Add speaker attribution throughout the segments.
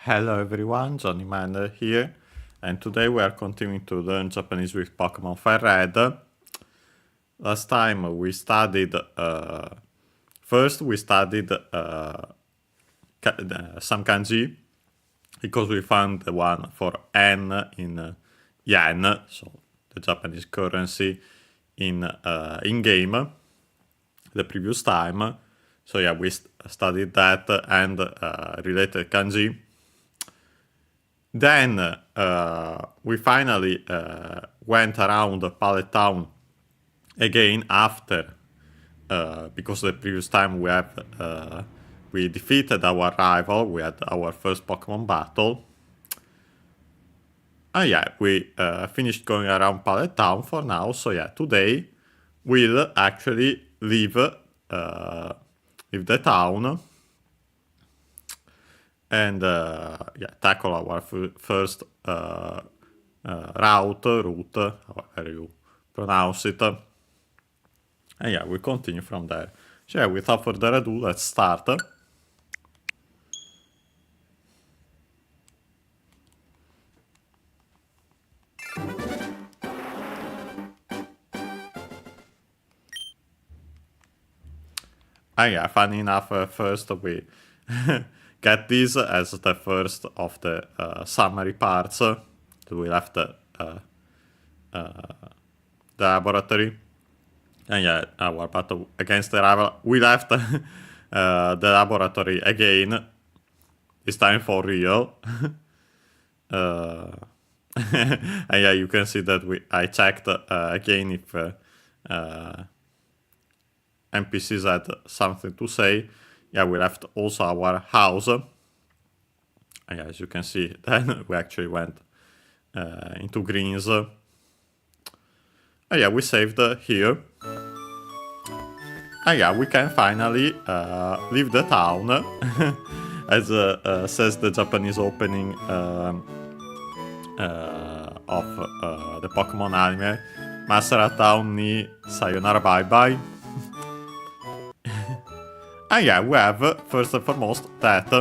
Speaker 1: Hello everyone, Johnny Mander here, and today we are continuing to learn Japanese with Pokémon FireRed. Last time we studied, first we studied some kanji, because we found the one for N in yen, so the Japanese currency in game, the previous time. So yeah, we studied that and related kanji. Then we finally went around Pallet Town again after, because the previous time we defeated our rival, we had our first Pokemon battle. And yeah, we finished going around Pallet Town for now, so yeah, today we'll actually leave the town and tackle our first route, however you pronounce it. And yeah, we continue from there. So yeah, without further ado, let's start. And yeah, funny enough, first we get this as the first of the summary parts. We left the laboratory. And yeah, our battle against the rival. We left the laboratory again. This time for real. And yeah, you can see that I checked again if NPCs had something to say. Yeah, we left also our house. And yeah, as you can see, then we actually went into greens. And yeah, we saved here. And yeah, we can finally leave the town. As says the Japanese opening of the Pokemon anime, Masa라 Town ni sayonara bye bye. And yeah, we have first and foremost that.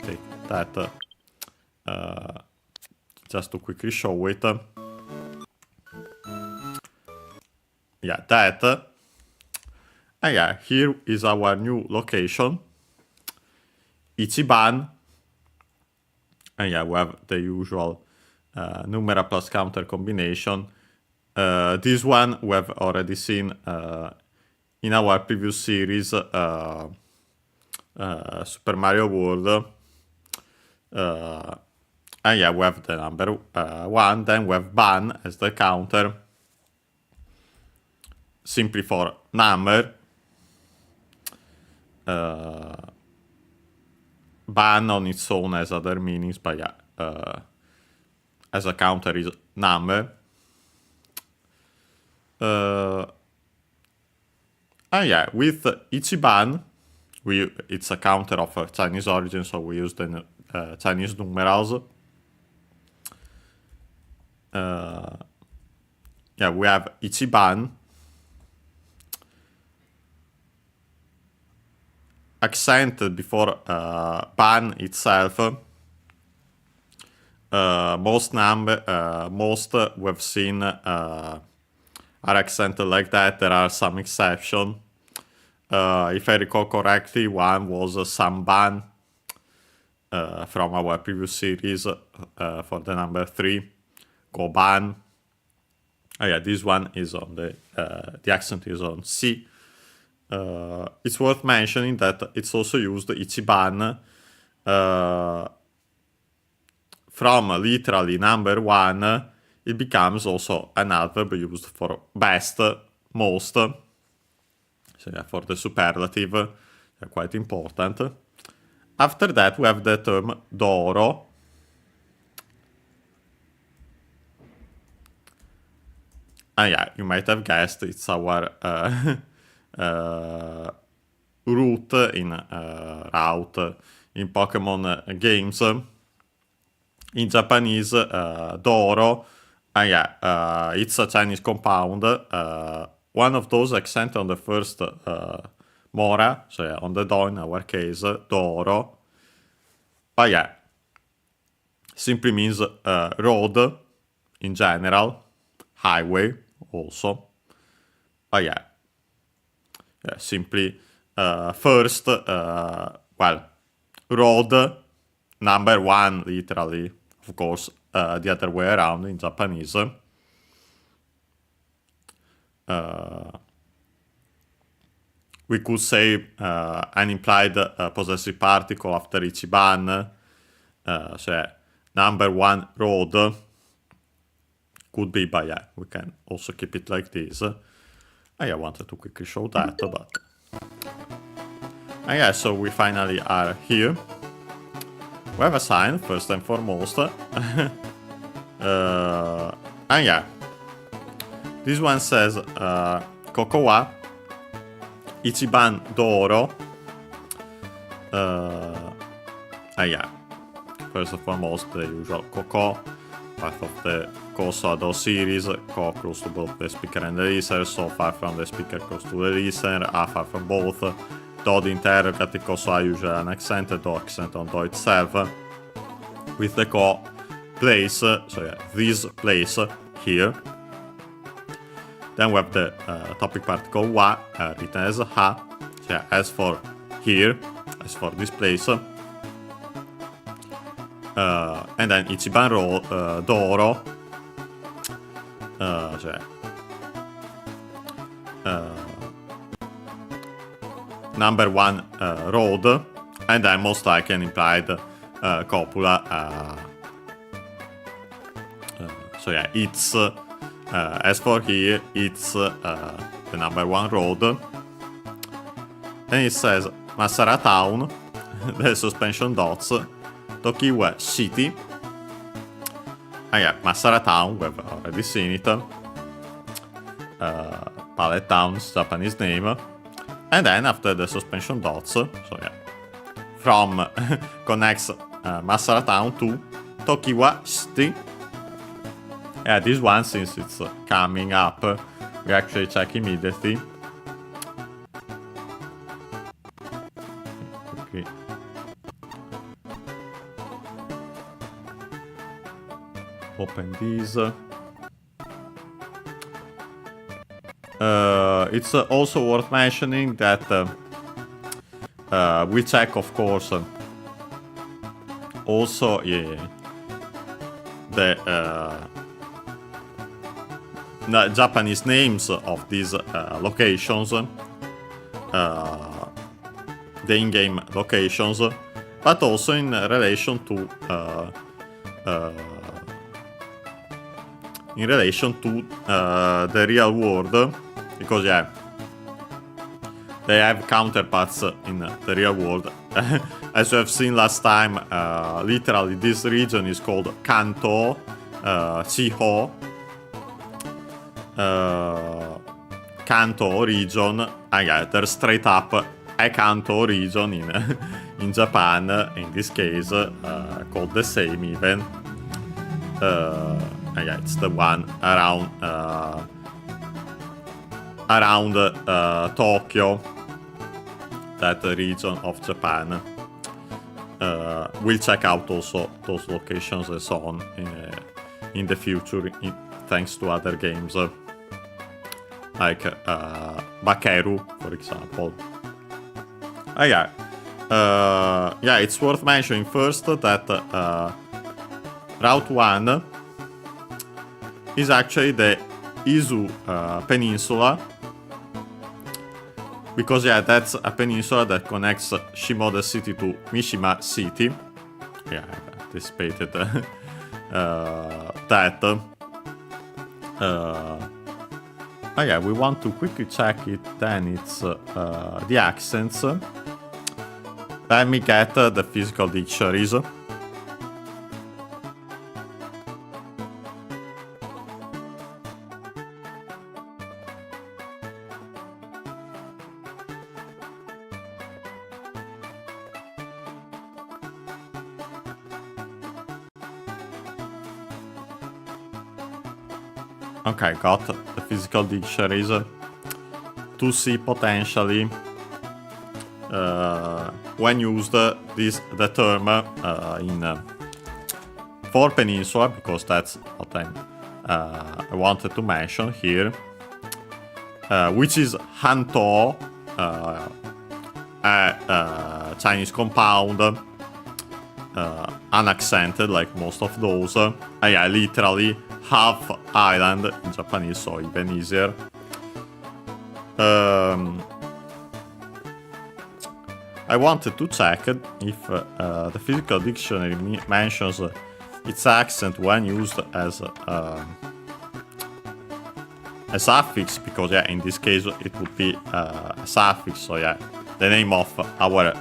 Speaker 1: Take that just to quickly show it. Yeah, that. And yeah, here is our new location, Ichiban. And yeah, we have the usual numera plus counter combination. This one we have already seen in our previous series, Super Mario World. And yeah, we have the number 1, then we have ban as the counter, simply for number. Ban on its own has other meanings, but yeah, as a counter is number. And yeah, with Ichiban, it's a counter of Chinese origin, so we use the Chinese numerals. Yeah, we have Ichiban. Accented before ban itself. Most we've seen are accented like that. There are some exceptions. If I recall correctly, one was Samban from our previous series for the number 3, Goban. Oh yeah, this one is on the accent is on C. It's worth mentioning that it's also used Ichiban from literally number 1. It becomes also an adverb used for best, most. So yeah, for the superlative, they're quite important. After that, we have the term Doro. And yeah, you might have guessed it's our route in Pokemon games. In Japanese, Doro. And yeah, it's a Chinese compound. One of those accent on the first Mora, so yeah, on the Do in our case, Doro. But yeah, simply means road in general, highway also. But yeah, simply first, well, road, number one, literally, of course, the other way around in Japanese. We could say an implied possessive particle after Ichiban, so number one road could be, but yeah, we can also keep it like this. I wanted to quickly show that, but... yeah, so we finally are here. We have a sign, first and foremost. And yeah, this one says Koko wa Ichiban Doro. Yeah, first and foremost, the usual Koko, part of the Koso-Ado series, Ko close to both the speaker and the listener, so far from the speaker close to the listener, A far from both. Do the interrogative Koso are usually an accented Do accent on Do itself, with the Ko place, so yeah, this place here. Then we have the topic particle wa, written as ha, so yeah, as for here, as for this place. And then Ichiban Doro, so yeah, number one road, and then most likely an implied copula. So yeah, it's as for here, it's the number one road. Then it says Masa라 Town, the suspension dots, Tokiwa City. Yeah, Masa라 Town, we've already seen it. Pallet Town's Japanese name. And then after the suspension dots, so yeah, from connects Masa라 Town to Tokiwa City. Yeah, this one, since it's coming up, we actually check immediately. Okay. Open this. It's also worth mentioning that we check, of course, also the Japanese names of these locations, the in-game locations, but also in relation to the real world, because yeah, they have counterparts in the real world. As we have seen last time, literally this region is called Kanto, Chiho, Kanto region. Yeah, there's straight up a Kanto region in Japan, in this case, called the same even. Yeah, it's the one around Tokyo, that region of Japan. We'll check out also those locations and so on in the future, thanks to other games like Bakeru, for example. Yeah, it's worth mentioning first that Route 1 is actually the Izu Peninsula, because yeah, that's a peninsula that connects Shimoda City to Mishima City. Yeah, I anticipated that. Yeah, we want to quickly check it, then it's the accents. Let me get the physical dictionaries. Okay, got the physical dictionaries to see potentially when used the term for Peninsula, because that's what I wanted to mention here, which is Hanto, a Chinese compound, unaccented like most of those. Yeah, literally half island in Japanese, so even easier. I wanted to check if the physical dictionary mentions its accent when used as a suffix, because yeah, in this case it would be a suffix. So yeah, the name of our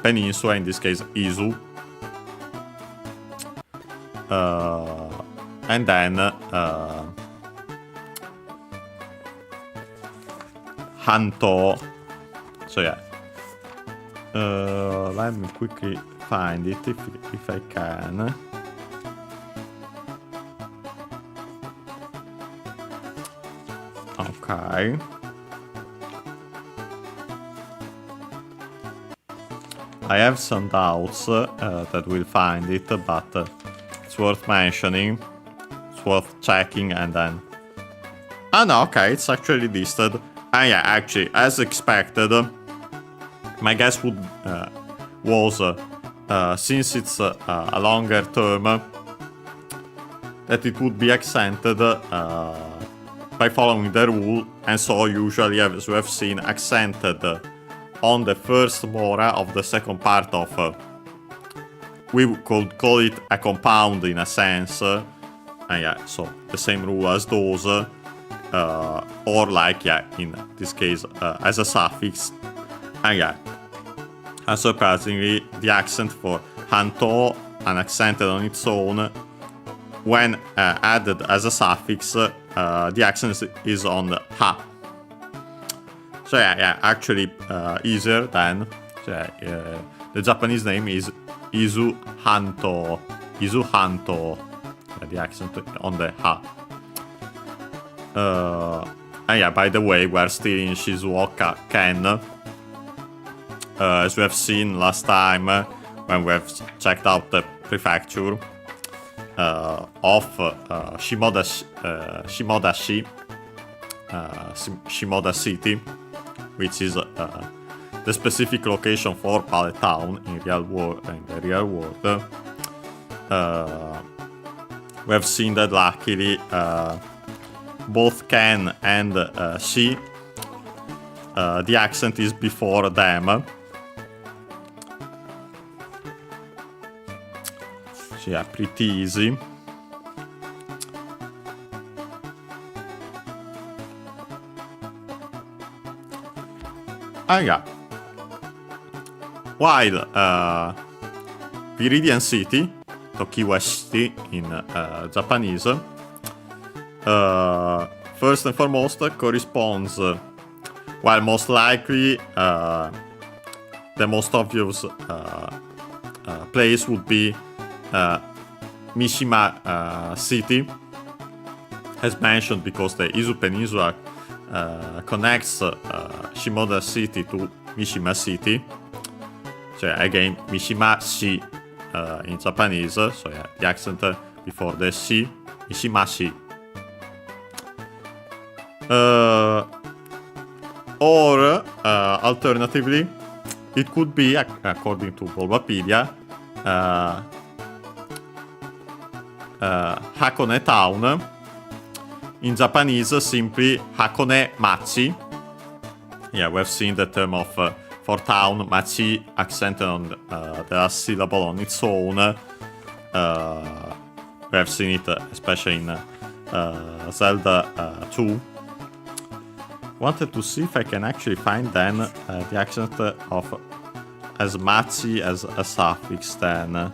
Speaker 1: peninsula, in this case Izu, and then Hanto. So yeah, let me quickly find it if I can. Okay. I have some doubts that we'll find it, but it's worth mentioning. It's worth checking, and then... Oh no, okay, it's actually listed. And yeah, actually, as expected, my guess was, since it's a longer term, that it would be accented by following the rule, and so usually, as we have seen, accented on the first mora of the second part of, we could call it a compound in a sense, and yeah, so the same rule as those, or like, yeah, in this case, as a suffix, and yeah, unsurprisingly, the accent for Hanto, unaccented on its own, when added as a suffix, the accent is on the ha. So yeah, actually easier than. So yeah, the Japanese name is Izu Hanto. Izu Hanto. The accent on the ha. And yeah, by the way, we're still in Shizuoka Ken. As we have seen last time when we have checked out the prefecture of Shimoda City, which is the specific location for Pallet Town in the real world. We have seen that luckily both Ken and she, the accent is before them. So yeah, pretty easy. Yeah, while Viridian City, Tokiwashi in Japanese, first and foremost corresponds, while most likely the most obvious place would be Mishima City, as mentioned, because the Izu Peninsula connects Shimoda City to Mishima City. So yeah, again, Mishima-shi in Japanese. So yeah, the accent before the shi, Mishima-shi. Or alternatively, it could be, according to Bulbapedia, Hakone Town. In Japanese, simply Hakone Machi. Yeah, we've seen the term of for town, Machi, accented on the last syllable on its own. We have seen it especially in Zelda 2. Wanted to see if I can actually find then the accent of as Machi as a suffix then.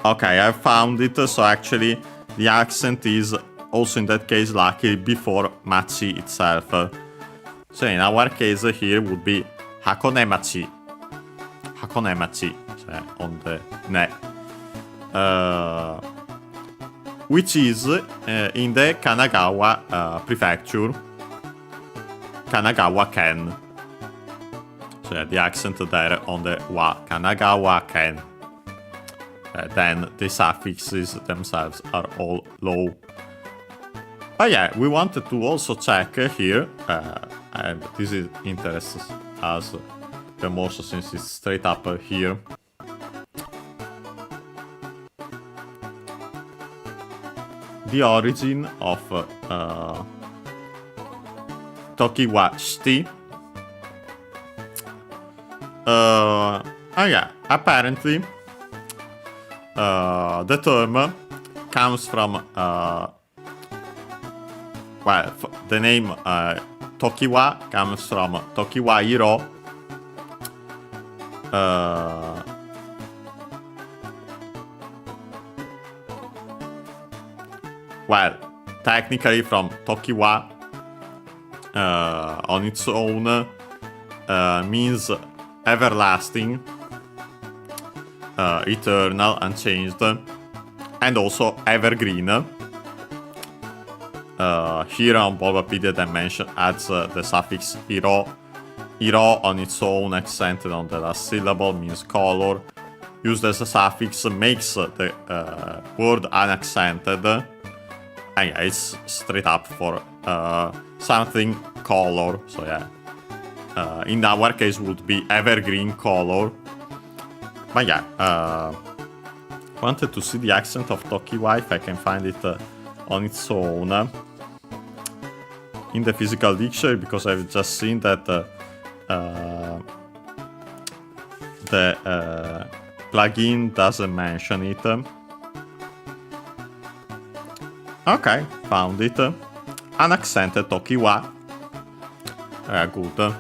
Speaker 1: Okay, I found it, so actually the accent is also in that case luckily before Machi itself. So in our case here would be Hakone Machi. Hakone Machi, so on the ne. Which is in the Kanagawa prefecture. Kanagawa Ken. So yeah, the accent there on the wa, kanagawa ken. Then the suffixes themselves are all low. But yeah, we wanted to also check here, and this is interests us the most since it's straight up here. The origin of Tokiwashiti. Yeah, apparently the term comes from well, the name Tokiwa comes from Tokiwa Hiro. Well, technically from Tokiwa on its own means everlasting, eternal, unchanged, and also evergreen. Here on Bulbapedia Dimension adds the suffix Hiro. Hiro on its own, accented on the last syllable, means color. Used as a suffix makes the word unaccented. And yeah, it's straight up for something color. So yeah, in our case would be evergreen color. But yeah, wanted to see the accent of Tokiwa if I can find it on its own in the physical dictionary, because I've just seen that the plugin doesn't mention it. Okay, found it. Unaccented Tokiwa. Good.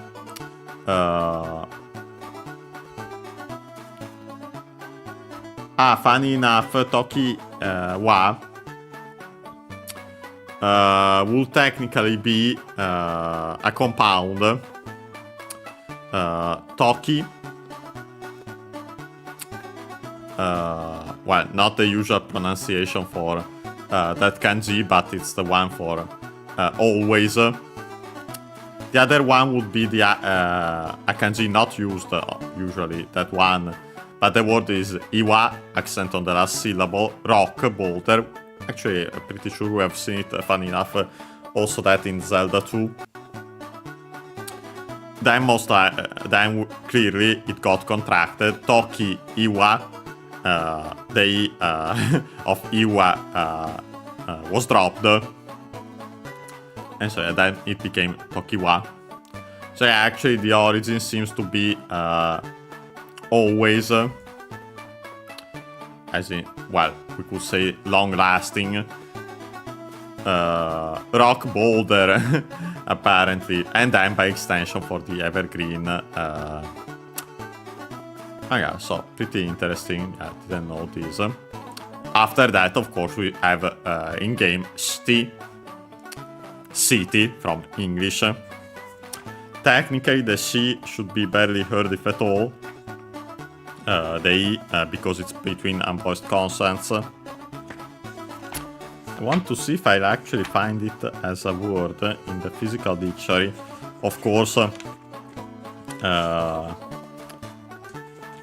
Speaker 1: Funny enough, Tokiwa will technically be a compound. Toki. Well, not the usual pronunciation for that kanji, but it's the one for always. The other one would be the a kanji not used usually, that one. But the word is iwa, accent on the last syllable, rock, boulder. Actually, I'm pretty sure we have seen it, funny enough, also that in Zelda 2. Then clearly it got contracted. Toki, iwa, the I of iwa was dropped. And so yeah, then it became Tokiwa. So yeah, actually the origin seems to be always, as in, well, we could say long-lasting, rock boulder, apparently, and then by extension for the evergreen. Yeah, so pretty interesting. I didn't know this. After that, of course, we have in-game city from English. Technically, the C should be barely heard, if at all. The E, because it's between unvoiced consonants. I want to see if I'll actually find it as a word in the physical dictionary. Of course,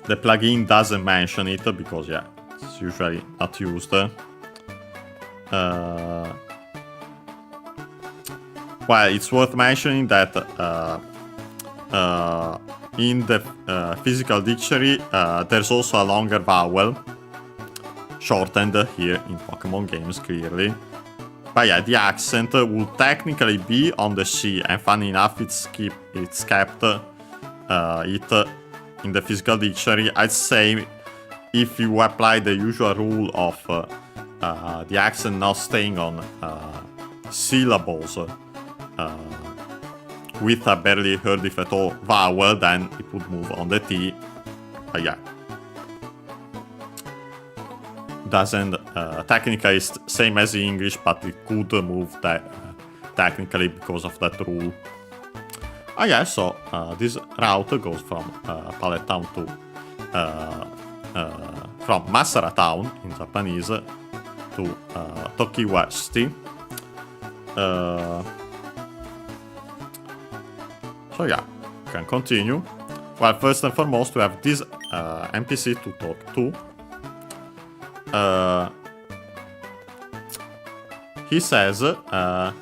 Speaker 1: the plugin doesn't mention it because, yeah, it's usually not used. Well, it's worth mentioning that in the physical dictionary, there's also a longer vowel, shortened here in Pokemon games, clearly. But yeah, the accent would technically be on the C, and funny enough, it's kept it in the physical dictionary. I'd say if you apply the usual rule of the accent not staying on syllables with a barely heard, if at all, vowel, then it would move on the T. But yeah, doesn't technically same as English, but it could move that technically because of that rule. Yeah, so this route goes from Pallet Town to from Masa라 Town in Japanese to Tokiwa City. So yeah, can continue. Well, first and foremost, we have this NPC to talk to. He says, let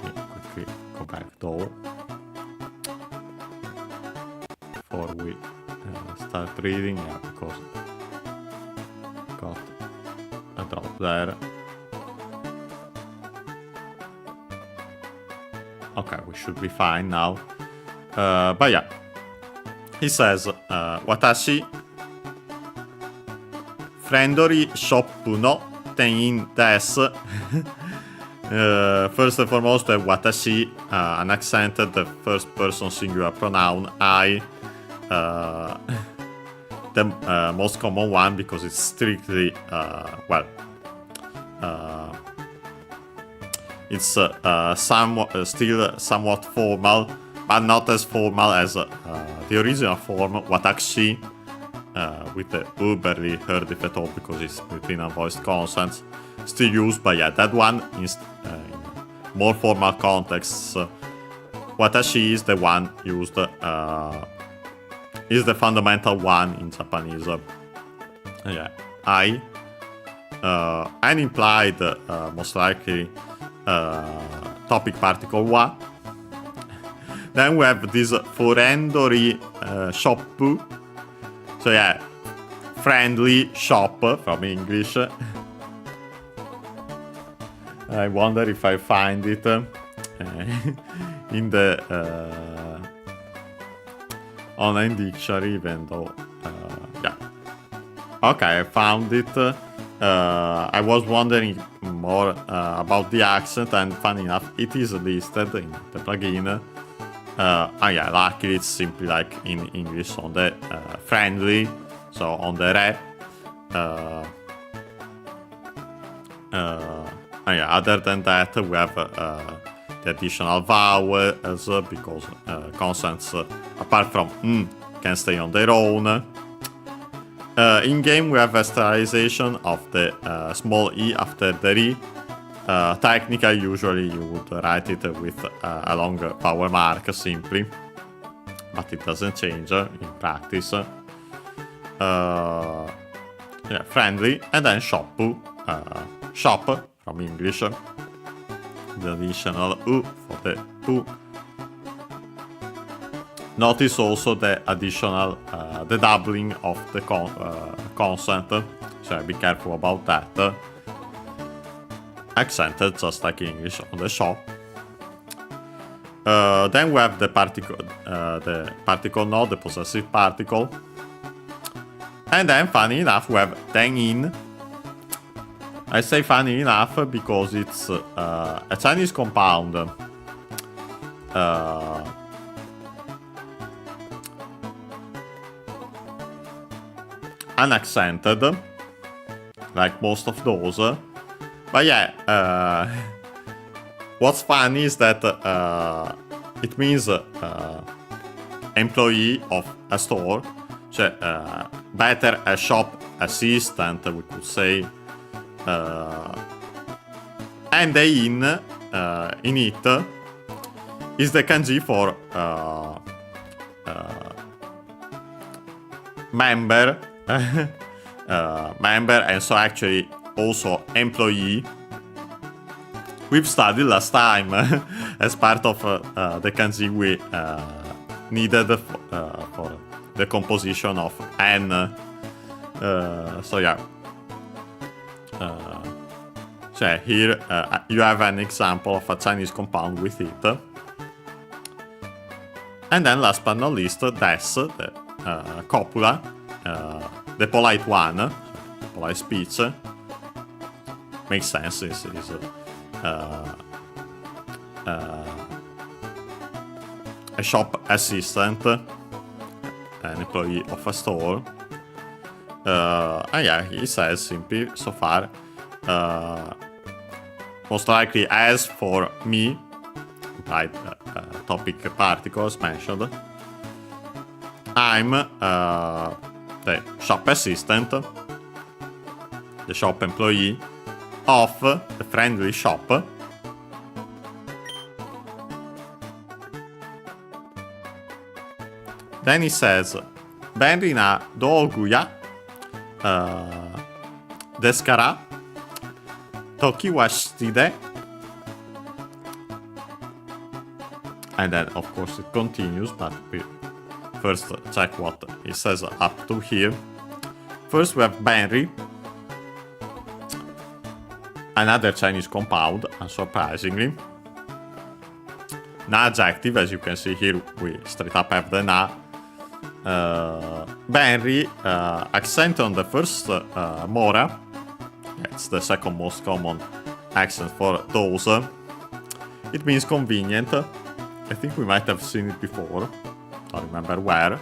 Speaker 1: me quickly go back though, before we start reading, yeah, because got a drop there. Okay, we should be fine now. But yeah, he says, Watashi friendly shoppu no tein desu. First and foremost, watashi, an accented first person singular pronoun, I. The most common one because it's strictly, it's still somewhat formal, but not as formal as the original form, watashi, with the barely heard if at all because it's between unvoiced consonants, still used, but yeah, that one is in more formal contexts. Watashi is the one used, is the fundamental one in Japanese. Yeah, I, and implied, most likely, topic particle wa. Then we have this friendly shoppu. So yeah, friendly shop from English. I wonder if I find it in the online dictionary, even though, yeah. Okay, I found it. I was wondering more about the accent, and funny enough, it is listed in the plugin. Yeah, luckily it's simply like in English on the friendly, so on the re. Yeah, other than that, we have the additional vowels because consonants, apart from can stay on their own. In game, we have a sterilization of the small e after the re. Technically, usually you would write it with a long vowel mark simply, but it doesn't change in practice. Yeah, friendly, and then shoppu, shop from English. The additional u for the u. Notice also the additional, the doubling of the consonant, so be careful about that. Accented just like English on the shop. Then we have the particle no, the possessive particle. And then, funny enough, we have then in. I say funny enough because it's a Chinese compound. Unaccented, like most of those. But yeah, what's funny is that it means employee of a store, so better a shop assistant, we could say. And the in it is the kanji for member, member, and so actually also employee. We've studied last time as part of the kanji we needed for the composition of n. So yeah. So here you have an example of a Chinese compound with it. And then last but not least, des, the copula, the polite one, polite speech. Makes sense, this is a shop assistant, an employee of a store. And yeah, he says simply so far, most likely as for me, right, topic particles mentioned, I'm the shop assistant, the shop employee of the friendly shop. Then he says, 便利な道具や、ですから、トキワシティで And then, of course, it continues, but we first check what it says up to here. First, we have Benry, another Chinese compound, unsurprisingly. Na adjective, as you can see here, we straight up have the na. Benry, accent on the first mora. It's the second most common accent for those. It means convenient. I think we might have seen it before. Don't remember where.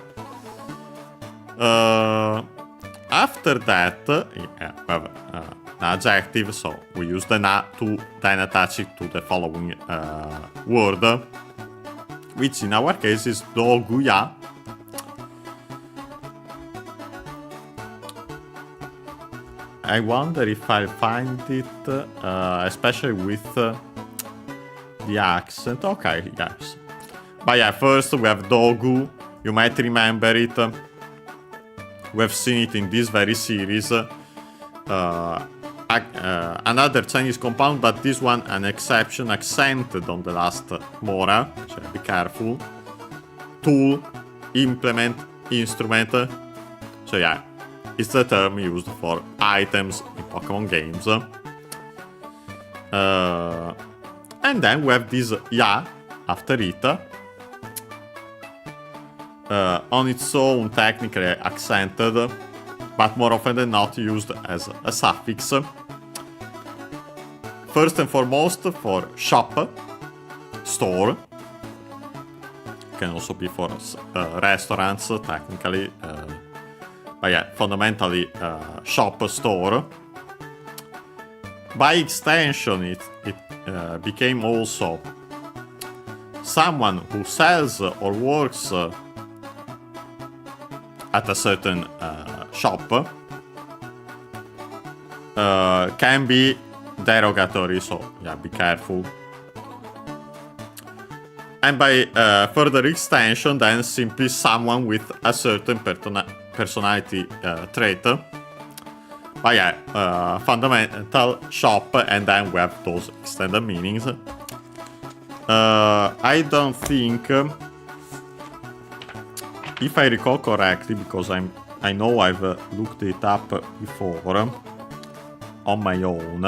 Speaker 1: After that, we have an adjective, so we use the na to then attach it to the following word, which in our case is doguya. I wonder if I'll find it, especially with the accent. Okay, yes. But yeah, first we have dogu. You might remember it. We have seen it in this very series. Another Chinese compound, but this one an exception, accented on the last mora. So be careful. Tool, implement, instrument. So yeah, it's the term used for items in Pokemon games. And then we have this ya after it. On its own, technically accented, but more often than not used as a suffix. First and foremost for shop, store. Can also be for restaurants, technically. But yeah, fundamentally shop, store. By extension, it became also someone who sells or works at a certain shop. Can be derogatory, so yeah, be careful. And by further extension, then simply someone with a certain personality trait. But yeah, fundamental shop, and then we have those extended meanings. I don't think, if I recall correctly, because I know I've looked it up before on my own.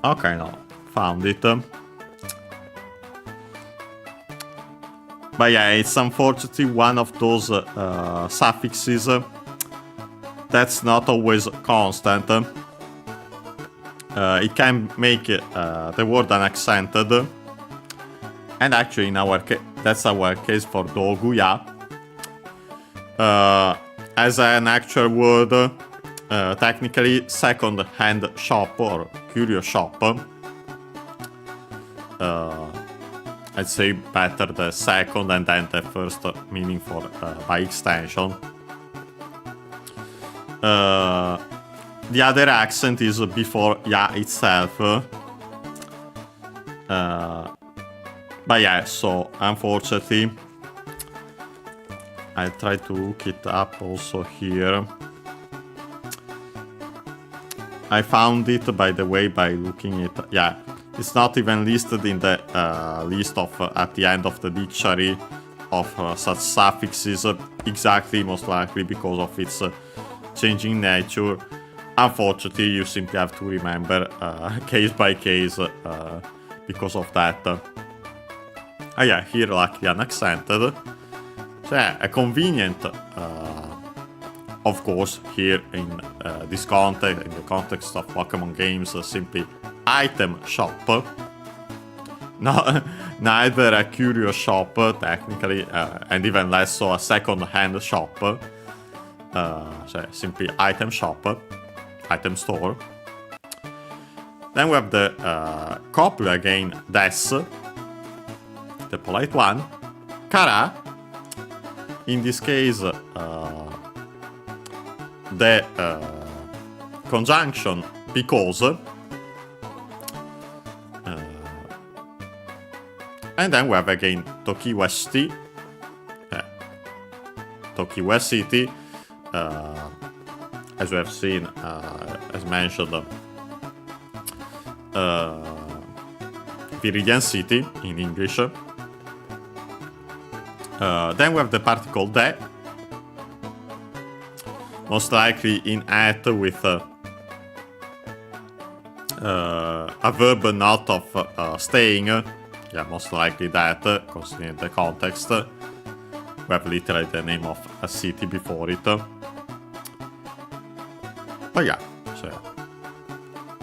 Speaker 1: Okay, no, found it. But yeah, it's unfortunately one of those suffixes that's not always constant. It can make the word unaccented. And actually, in our case, that's our case for doguya. As an actual word, technically second-hand shop or curio shop. I'd say better the second and then the first meaning for by extension. The other accent is before ya itself. But yeah, so unfortunately, I'll try to look it up also here. I found it, by the way, by looking it. Yeah, it's not even listed in the list of at the end of the dictionary of such suffixes, exactly, most likely because of its changing nature. Unfortunately, you simply have to remember case by case because of that. Yeah, here luckily unaccented. So yeah, a convenient, of course, here in this context, in the context of Pokemon games, simply item shop. No, neither a curio shop, technically, and even less so a second-hand shop. So simply item shop, item store. Then we have the couple again, des, the polite one. Kara, in this case, the conjunction because. And then we have again Tokiwashi, Tokiwashi City, as we have seen, as mentioned, Viridian City in English. Then we have the particle de, most likely in at with a verb not of staying. Yeah, most likely that, considering the context. We have literally the name of a city before it. But yeah, so yeah.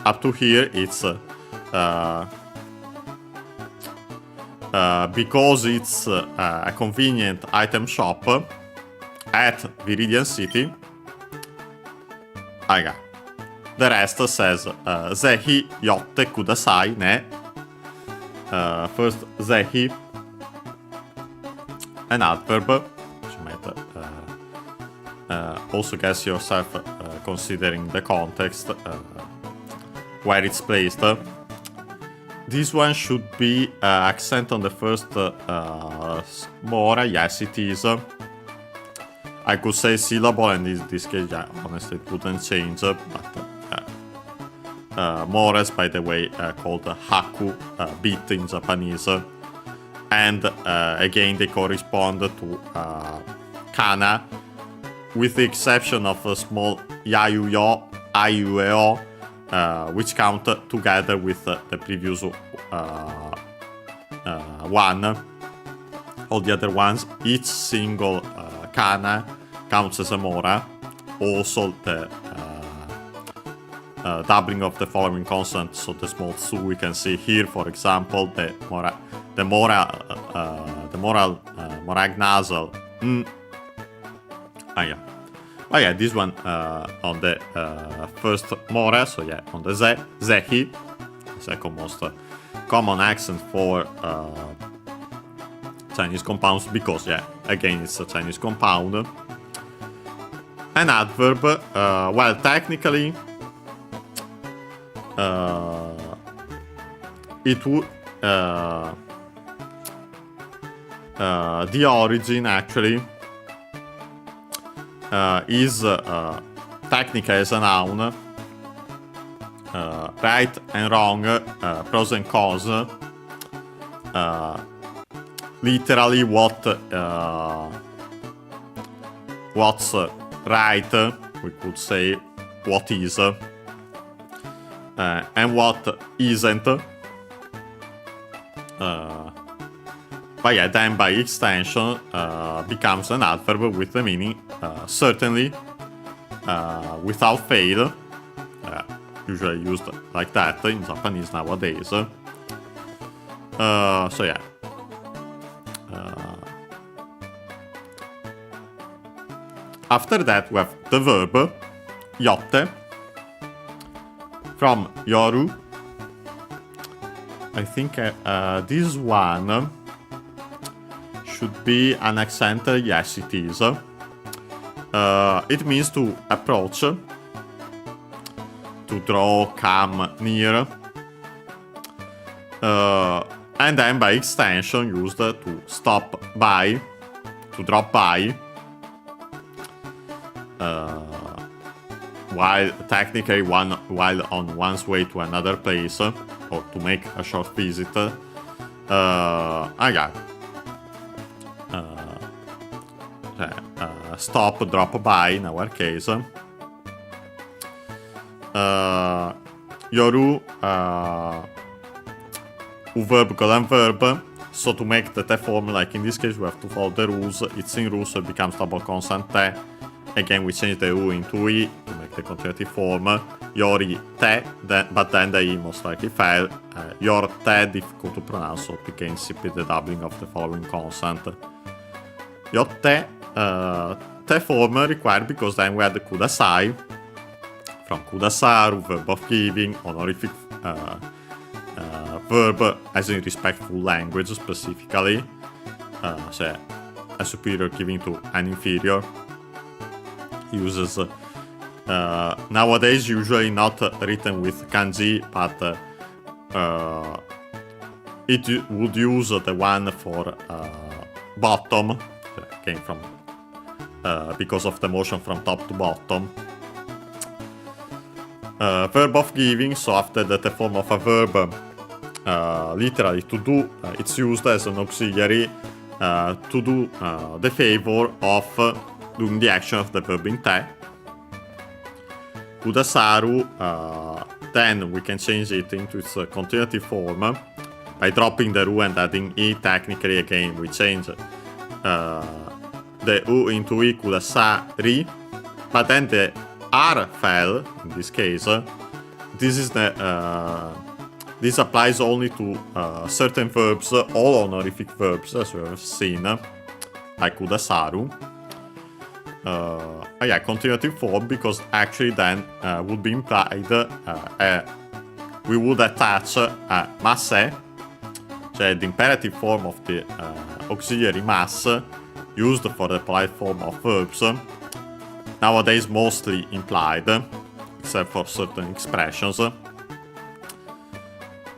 Speaker 1: Up to here it's because it's a convenient item shop at Viridian City. The rest says Zehi yotte kudasai ne. First Zehi, an adverb, which you might also guess yourself considering the context where it's placed. This one should be accent on the first mora. Yes, it is. I could say syllable, and in this case, yeah, honestly, it wouldn't change. But mores, by the way, called haku, beat in Japanese. And again, they correspond to kana, with the exception of a small yayu-yo, aiu-e-o, which count together with the previous one. All the other ones, each single kana counts as a mora. Also, the doubling of the following consonant, so the small su we can see here, for example, the morag nasal. Yeah. Oh yeah, this one on the first mora, so yeah, on the zehi, second most common accent for Chinese compounds, because yeah, again, it's a Chinese compound. An adverb, well, technically, it would the origin actually is technically as a noun, right and wrong, pros and cons, literally what's right, we could say what is, and what isn't. But yeah, then by extension becomes an adverb with the meaning certainly, without fail, usually used like that in Japanese nowadays. So yeah. After that we have the verb yotte, from yoru. I think this one should be an accent. Yes, it is. It means to approach, to draw, come near, and then by extension used to stop by, to drop by, while technically while on one's way to another place, or to make a short visit. Stop, drop by in our case. Yoru, verb colon verb. So to make the te form, like in this case, we have to follow the rules. It's in rules, so it becomes double consonant te. Again, we change the u into i to make the continuative form. Yori te, but then the i most likely fell. Your te, difficult to pronounce, so it became simply the doubling of the following consonant. Yotte, te form required because then we had the kudasai, from kudasaru, verb of giving, honorific verb as in respectful language specifically, so a superior giving to an inferior. Uses nowadays usually not written with kanji, but it would use the one for bottom, came from because of the motion from top to bottom. Verb of giving, so after the form of a verb, literally to do, it's used as an auxiliary to do the favor of doing the action of the verb in te. Kudasaru, then we can change it into its continuative form by dropping the ru and adding e. Technically, again, we change the u into i, kudasari, but then the r fell in this case. This applies only to certain verbs, all honorific verbs, as we have seen, like kudasaru. Yeah, continuative form, because actually then would be implied we would attach masse, cioè the imperative form of the auxiliary mass used for the polite form of verbs, nowadays mostly implied, except for certain expressions.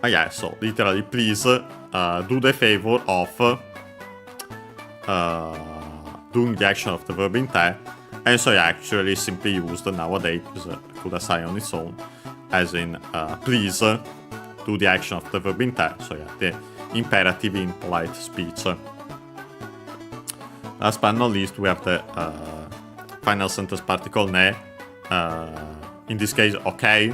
Speaker 1: Yeah, so literally, please do the favor of doing the action of the verb in te, and so yeah, actually simply used nowadays, kudasai on its own, as in please do the action of the verb in te, so yeah, the imperative in polite speech. Last but not least, we have the final sentence particle ne, in this case, okay.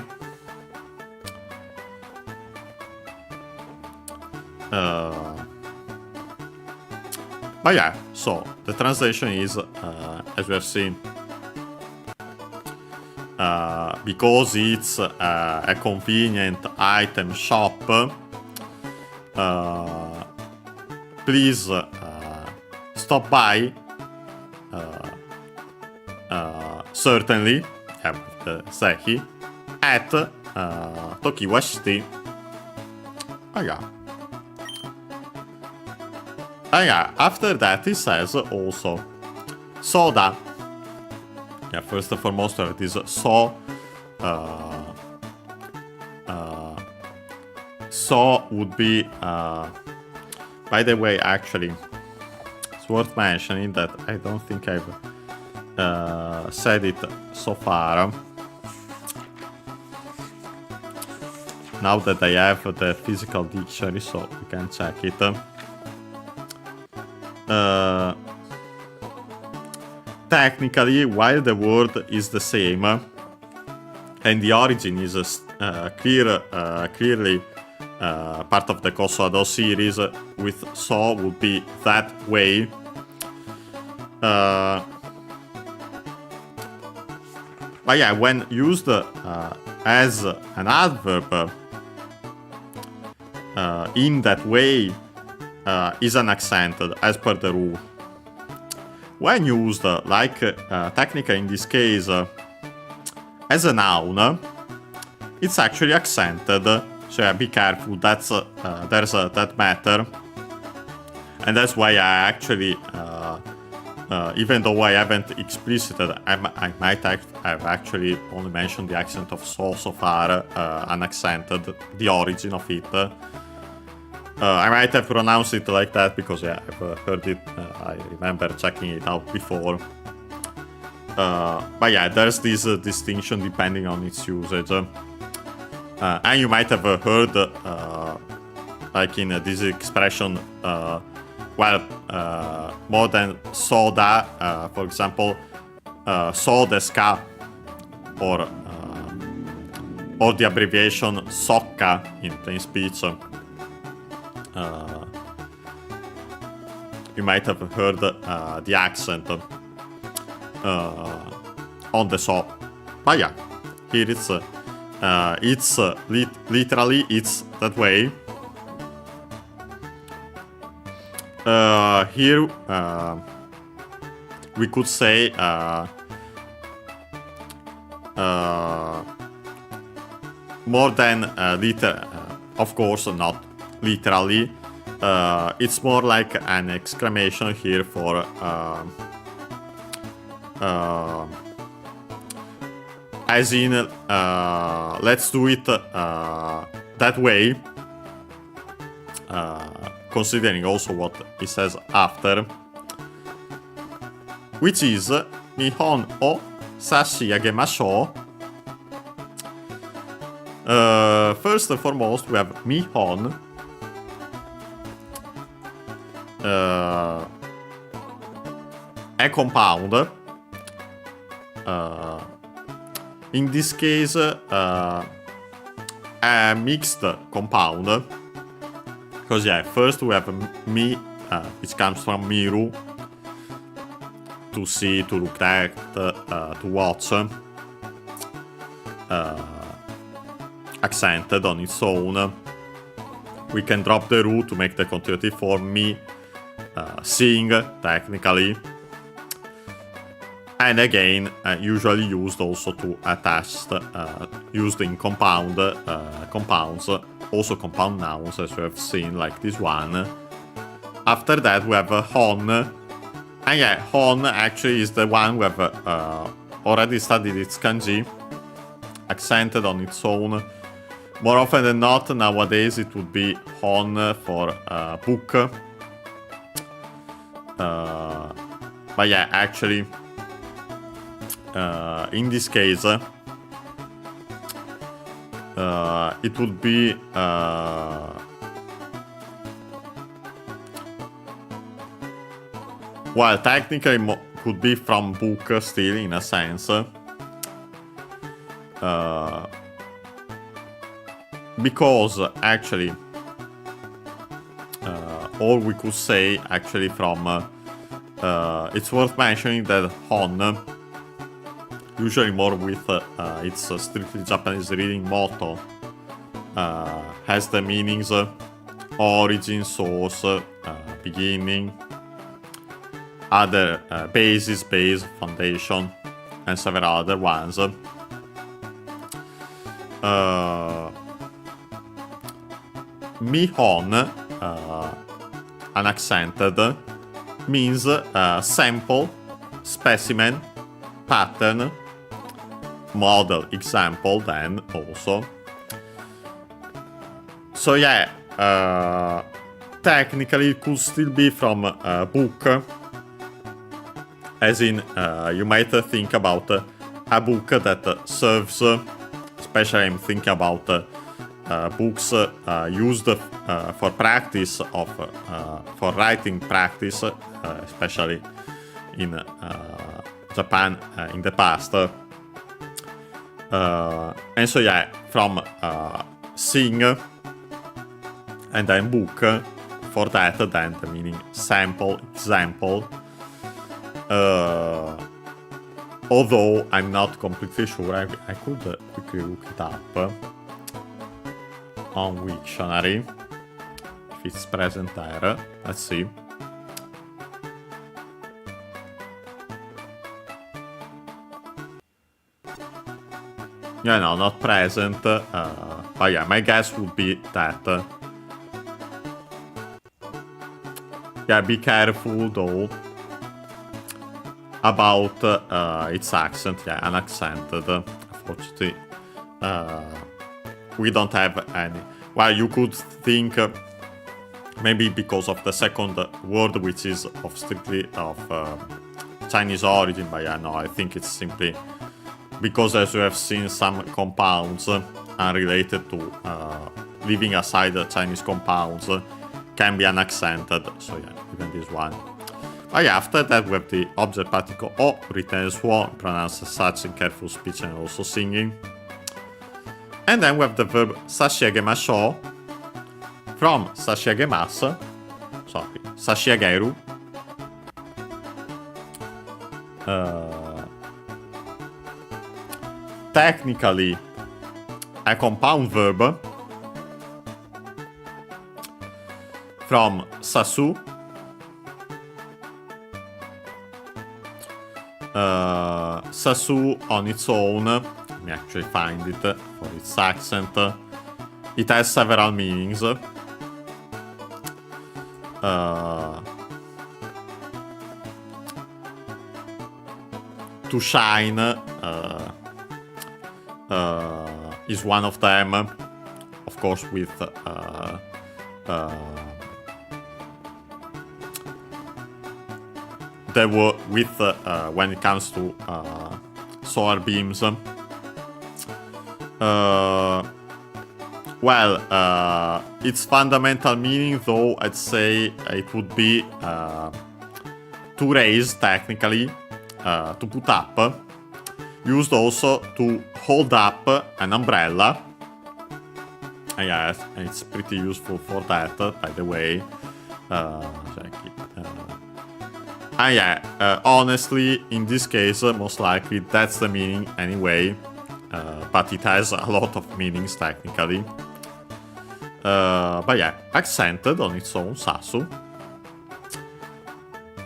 Speaker 1: But yeah, so the translation is, as we have seen, because it's a convenient item shop, please stop by, certainly, Sehi, at Tokiwa City. Oh yeah. Yeah, after that it says also soda. Yeah, first and foremost it is so. So would be. By the way, actually, it's worth mentioning that I don't think I've said it so far. Now that I have the physical dictionary, so we can check it. Technically, while the word is the same and the origin is clearly part of the Kosovo series, with so would be that way. But yeah, when used as an adverb in that way, is unaccented as per the rule. When used, like technically in this case, as a noun, it's actually accented. So yeah, be careful. That's there's that matter, and that's why I actually, even though I haven't explicited, I might have actually only mentioned the accent of so far, unaccented, the origin of it. I might have pronounced it like that because yeah, I've heard it, I remember checking it out before. But yeah, there's this distinction depending on its usage. And you might have heard, like in this expression, more than soda, for example, so desu ka, or the abbreviation socca in plain speech. You might have heard the accent on the so. But yeah, here it's literally it's that way. Here we could say more than of course not literally. It's more like an exclamation here for as in let's do it that way, considering also what it says after. which is 日本を差し上げましょう。First and foremost, we have 日本. A compound. In this case, a mixed compound. Because yeah, first we have mi, which comes from miru, to see, to look at, to watch. Accented on its own. We can drop the ru to make the continuative form mi, seeing technically. And again, usually used also to attach, used in compounds, also compound nouns, as we have seen, like this one. After that, we have hon. And yeah, hon actually is the one we have already studied its kanji, accented on its own. More often than not, nowadays it would be hon for book. But yeah, actually, in this case, it would be well, technically could be from book still, in a sense, because actually, or we could say actually from it's worth mentioning that hon, usually more with its strictly Japanese reading motto, has the meanings origin, source, beginning, other basis, base, foundation, and several other ones. Mihon, unaccented, means sample, specimen, pattern, model, example, then also. So yeah, technically it could still be from a book, as in you might think about a book that serves, especially I'm thinking about books used for practice of, for writing practice, especially in Japan in the past. And so yeah, from seeing and then book, for that then the meaning sample, example. Although I'm not completely sure, I could quickly look it up on Wiktionary if it's present there. Let's see. Yeah, no, not present. But yeah, my guess would be that. Yeah, be careful though about its accent. Yeah, unaccented. Unfortunately, we don't have any. Well, you could think maybe because of the second word, which is of strictly of Chinese origin. But yeah, no, I think it's simply because, as we have seen, some compounds unrelated to leaving aside the Chinese compounds can be unaccented. So yeah, even this one. But yeah, after that we have the object particle o, written as wo, pronounced as such in careful speech and also singing. And then we have the verb sashiagemashou, from sashiagemasu, sorry, sashiageru. Technically a compound verb from sasu, sasu on its own, let me actually find it for its accent, it has several meanings. To shine is one of them, of course, with when it comes to solar beams. Its fundamental meaning, though, I'd say it would be to raise, technically, to put up, used also to hold up an umbrella. Yeah, it's pretty useful for that, by the way. Honestly, in this case, most likely that's the meaning anyway. But it has a lot of meanings technically. Accented on its own, sasu.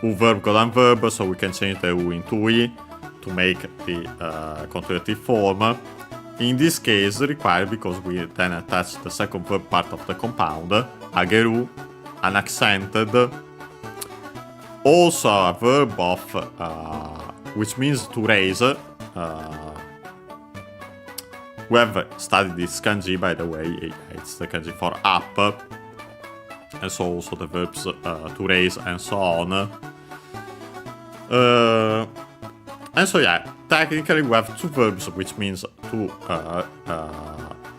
Speaker 1: U verb colon verb, so we can change the U into I to make the conjugative form. In this case, required because we then attach the second verb part of the compound, ageru, unaccented. Also a verb of which means to raise. We have studied this kanji, by the way. It's the kanji for up, and so also the verbs to raise and so on. And so yeah, technically we have two verbs which means to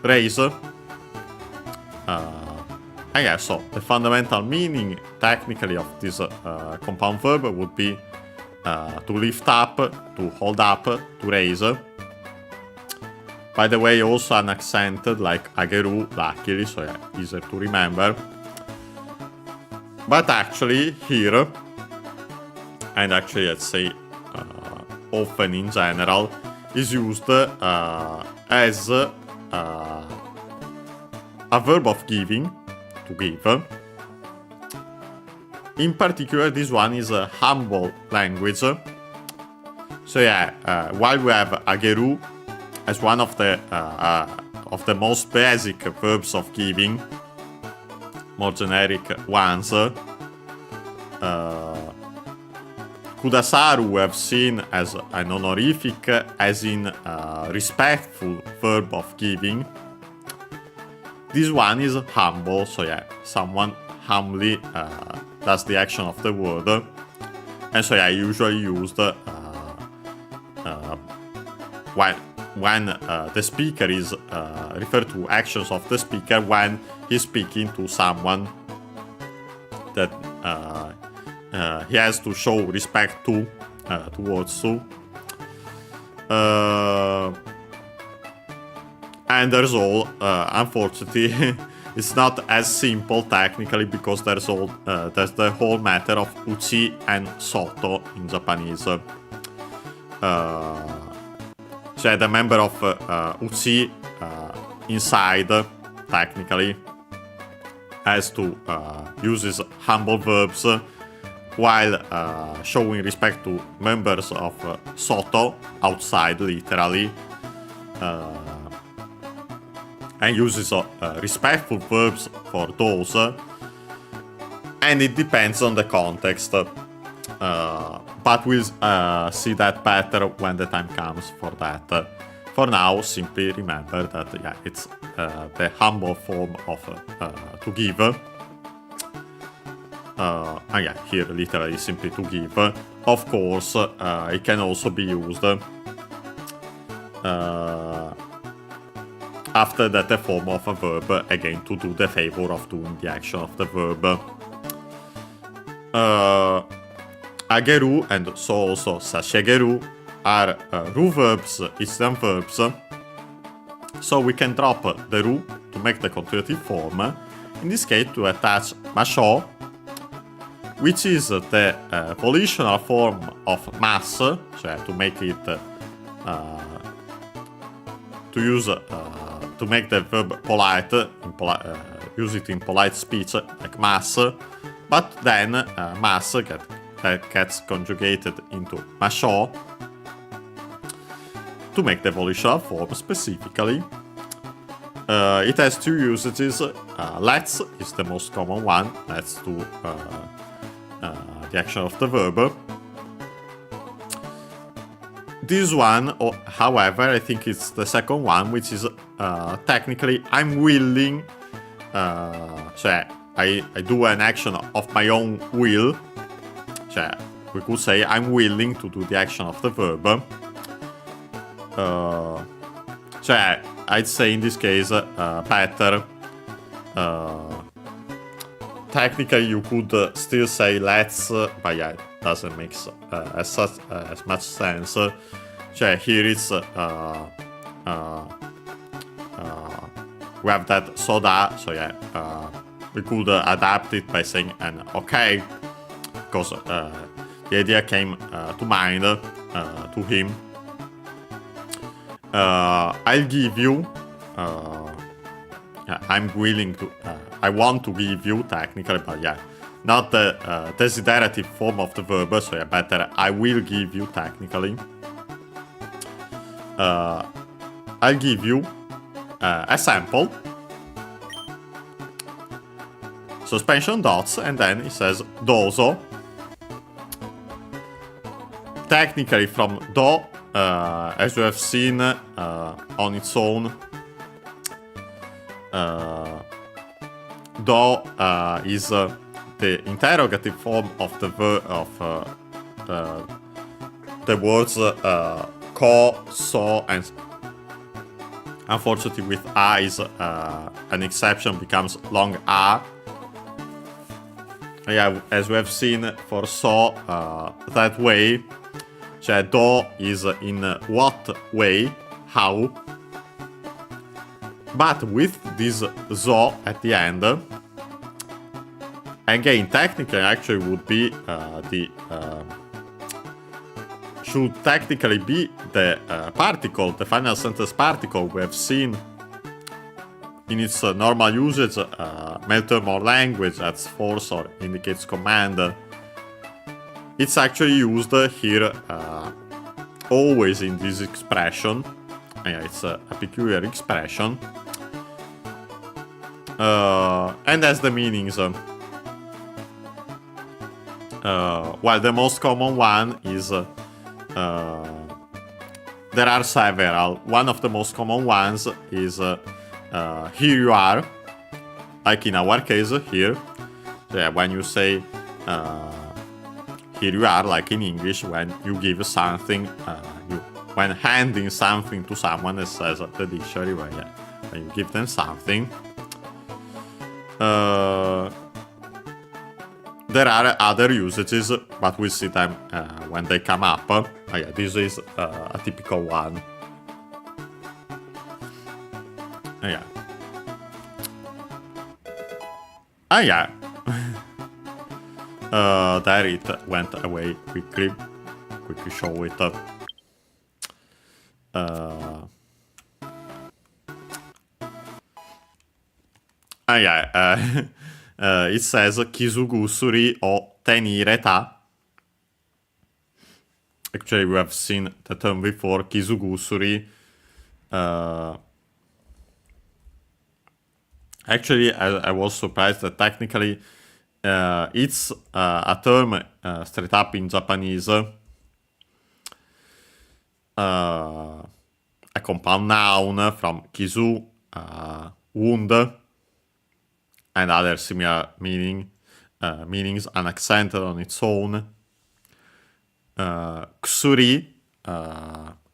Speaker 1: raise. So the fundamental meaning technically of this compound verb would be to lift up, to hold up, to raise. By the way, also unaccented like ageru, luckily, so yeah, easier to remember. But actually here, and actually let's say often in general, is used as a verb of giving, to give. In particular, this one is a humble language. So yeah, while we have ageru as one of the most basic verbs of giving, more generic ones, kudasaru we have seen as an honorific, as in respectful verb of giving. This one is humble, so yeah, someone humbly does the action of the word, and so yeah, usually used when the speaker is referred to actions of the speaker when he's speaking to someone that he has to show respect to, towards to. And there's all, unfortunately, it's not as simple technically because there's the whole matter of uchi and soto in Japanese. So the member of uchi inside technically has to use his humble verbs while showing respect to members of soto outside literally. And uses respectful verbs for those, and it depends on the context. But we'll see that better when the time comes for that. For now, simply remember that yeah, it's the humble form of to give. And yeah, here literally simply to give. Of course, it can also be used after that the form of a verb, again to do the favor of doing the action of the verb. Ageru and so also sashegeru are ru verbs, Eastern verbs, so we can drop the ru to make the conjugative form, in this case to attach masho, which is the volitional form of mas, so to make it to make the verb polite, use it in polite speech like mas, but then mas gets conjugated into masho to make the volitional form specifically. It has two usages. Let's is the most common one. Let's do the action of the verb. This one, however, I think it's the second one, which is technically I'm willing. So I do an action of my own will. we could say I'm willing to do the action of the verb. Cioè, I'd say in this case better. Technically, you could still say let's, but yeah, it doesn't make as much sense. Cioè, here it's we have that soda, so yeah, we could adapt it by saying an okay, because the idea came to mind to him. I'll give you. I'm willing to. I want to give you technically, but yeah, not the desiderative form of the verb. So yeah, better. I will give you technically. I'll give you a sample. Suspension dots, and then it says dozo. Technically, from do, as you have seen on its own, do is the interrogative form of the the words ko, so, and unfortunately with a is an exception, becomes long a. Yeah, as we have seen for so that way, cioè do is in what way, how, but with this zo at the end, again, technically actually would be should technically be the particle, the final sentence particle we have seen in its normal usage, term or language, that's force or indicates command. It's actually used here always in this expression. Yeah, it's a peculiar expression. And has the meanings. Well, the most common one is there are several. One of the most common ones is here you are, like in our case here. So yeah, when you say here you are, like in English, when you give something, when handing something to someone, it says the dictionary, when you give them something. There are other usages, but we'll see them when they come up. Yeah, this is a typical one. Yeah. Yeah. There it went away quickly. Quickly show it. Yeah. It says Kizugusuri o tenireta. Actually, we have seen the term before, Kizugusuri. Actually, I was surprised that technically it's a term straight up in Japanese. A compound noun from kizu, wound, and other similar meanings unaccented on its own. Kusuri,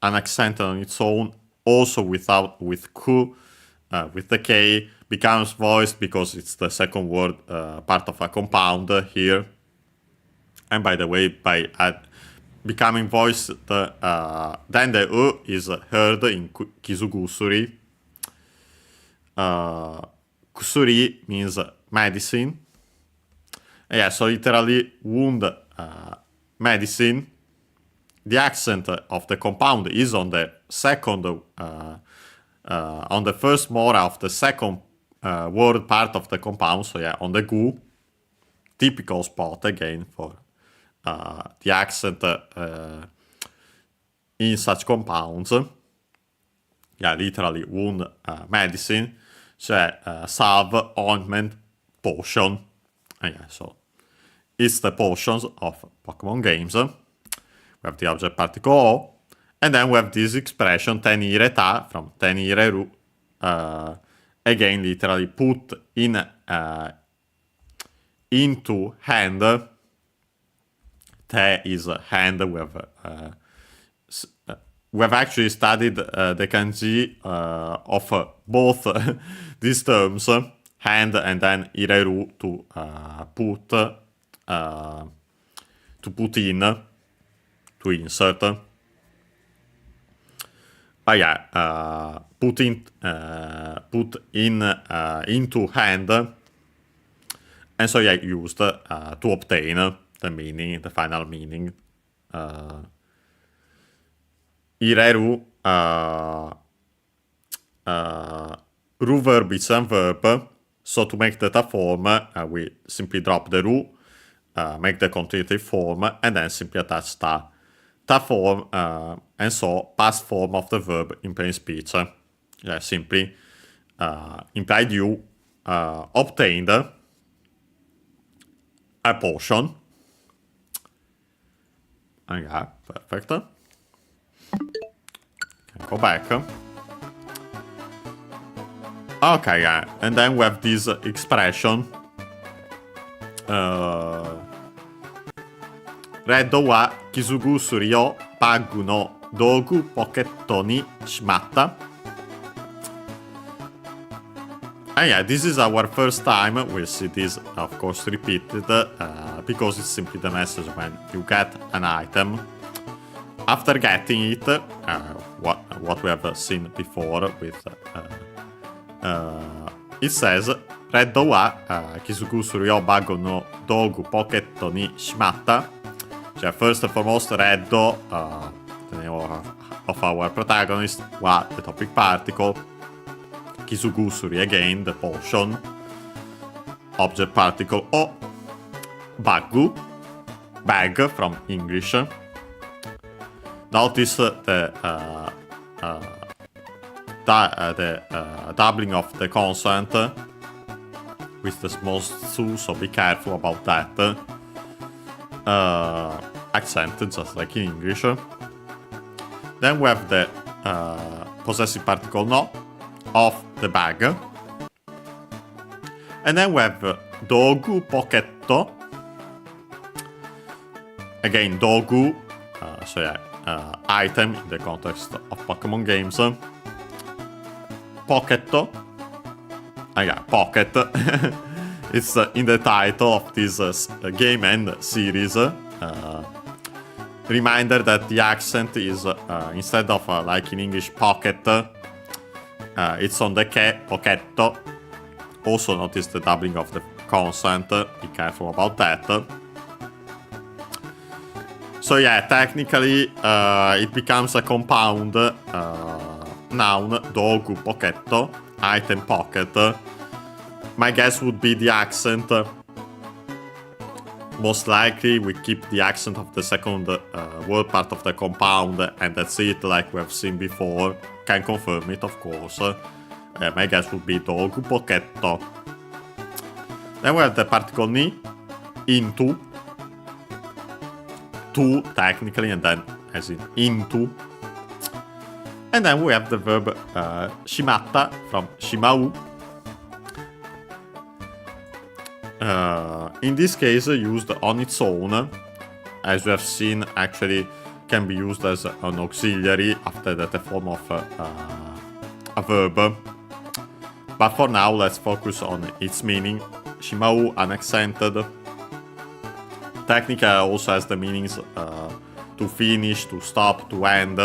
Speaker 1: unaccented on its own, also with ku, with the k, becomes voiced because it's the second word part of a compound here. And by the way, by becoming voiced, then the u is heard in kizugusuri. Kusuri means medicine. Yeah, so literally wound, medicine. The accent of the compound is on the second, on the first mora of the second word part of the compound. So yeah, on the gu. Typical spot again for the accent in such compounds. Yeah, literally wound, medicine. Cioè salve, ointment, potion. Yeah, so it's the potions of Pokemon games. We have the object particle O, and then we have this expression tenire ta from tenire ru. Again, literally put in into hand. te is hand. We have actually studied the kanji of both these terms, hand and then ireru to put in, to insert. But yeah, put in into hand, and so yeah, used to obtain the meaning, the final meaning. Ireru, ru verb is a verb, so to make that a form, we simply drop the ru, make the continuative form, and then simply attach ta form, and so past form of the verb in plain speech. Simply implied you obtained a potion. Yeah, perfect. Can go back. Okay, yeah, and then we have this expression. Reddo wa kizugusuri o bagu no dogu poketto ni shimatta. And yeah, this is our first time we'll see this, of course, repeated, because it's simply the message when you get an item. After getting it, what we have seen before with it says Reddo wa kizugusuri o bagu no dogu poketto ni shimatta. Cioè, first and foremost, Reddo, the name of our protagonist, wa, the topic particle, Kizugusuri, again, the potion, object particle, o, bagu, bag from English. Notice the doubling of the consonant with the small su, so be careful about that. Accented just like in English. Then we have the possessive particle no of the bag, and then we have dogu poketto. Again, dogu, so yeah, item in the context of Pokemon games. Poketto, yeah, pocket. It's in the title of this game and series. Reminder that the accent is, instead of like in English pocket, it's on the ke, poketto. Also notice the doubling of the consonant, be careful about that. So yeah, technically it becomes a compound noun, dogu poketto, item pocket. My guess would be the accent. Most likely we keep the accent of the second word part of the compound, and that's it, like we have seen before. Can confirm it, of course. My guess would be dogu poketto. Then we have the particle ni, into, to technically, and then as in into. And then we have the verb shimatta from shimau. In this case, used on its own, as we have seen, actually can be used as an auxiliary after the form of a verb. But for now, let's focus on its meaning. Shimau, unaccented. Technically also has the meanings to finish, to stop, to end.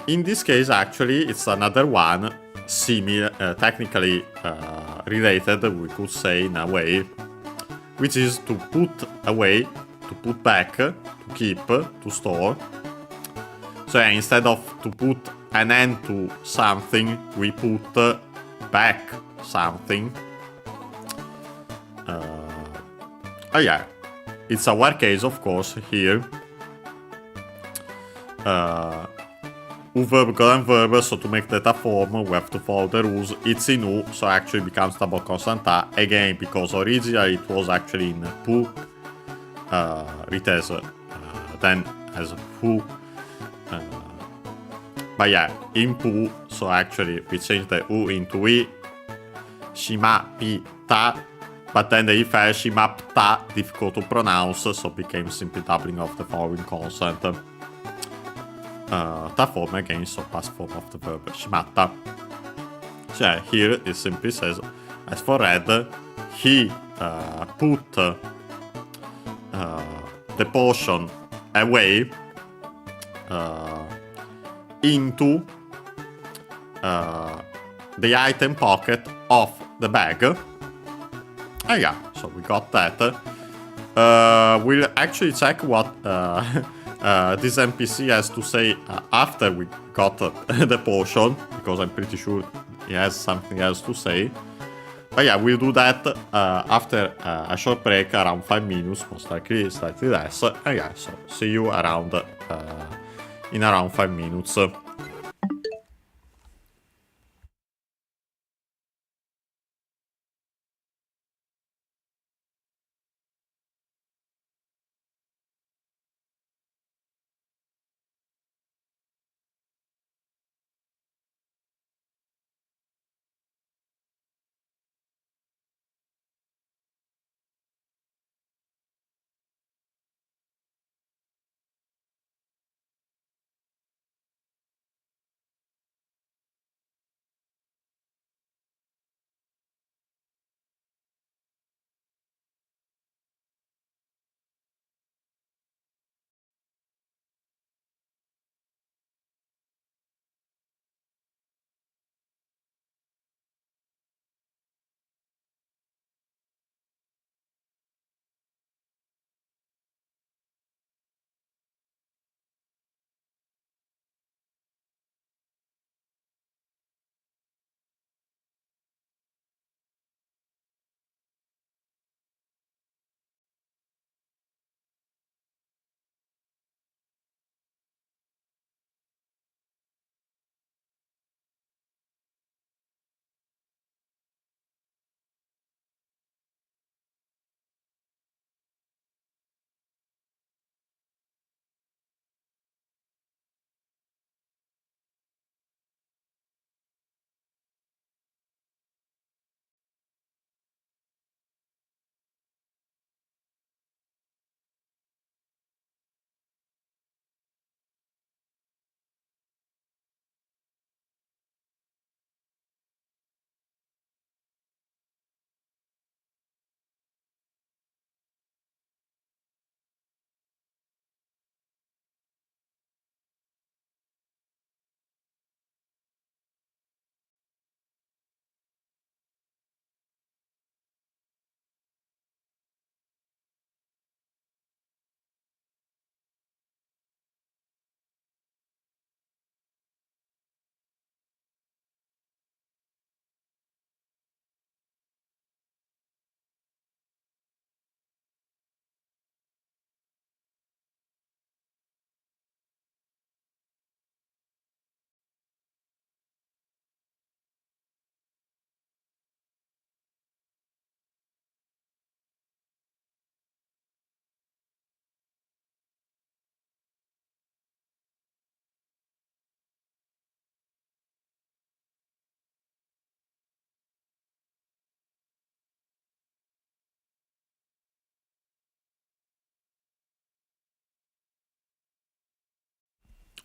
Speaker 1: In this case, actually, it's another one, similar, technically related, we could say in a way, which is to put away, to put back, to keep, to store. So yeah, instead of to put an end to something, we put back something. Oh yeah, it's our case, of course, here. Verb, colon verb, so to make that a form, we have to follow the rules. It's in U, so actually becomes double consonant A, again, because originally it was actually in pu, written as then as fu. But yeah, in pu, so actually we change the U into I. Shima, pi, ta, But then the if shimap ta, difficult to pronounce, so became simply doubling of the following consonant. Ta form again, so past form of the verb shimatta. So here it simply says, as for red, he put the potion away into the item pocket of the bag. Yeah, so we got that. We'll actually check what this NPC has to say after we got the potion, because I'm pretty sure he has something else to say. But yeah, we'll do that after a short break, around 5 minutes, most likely slightly less. Yeah, so see you around in around 5 minutes.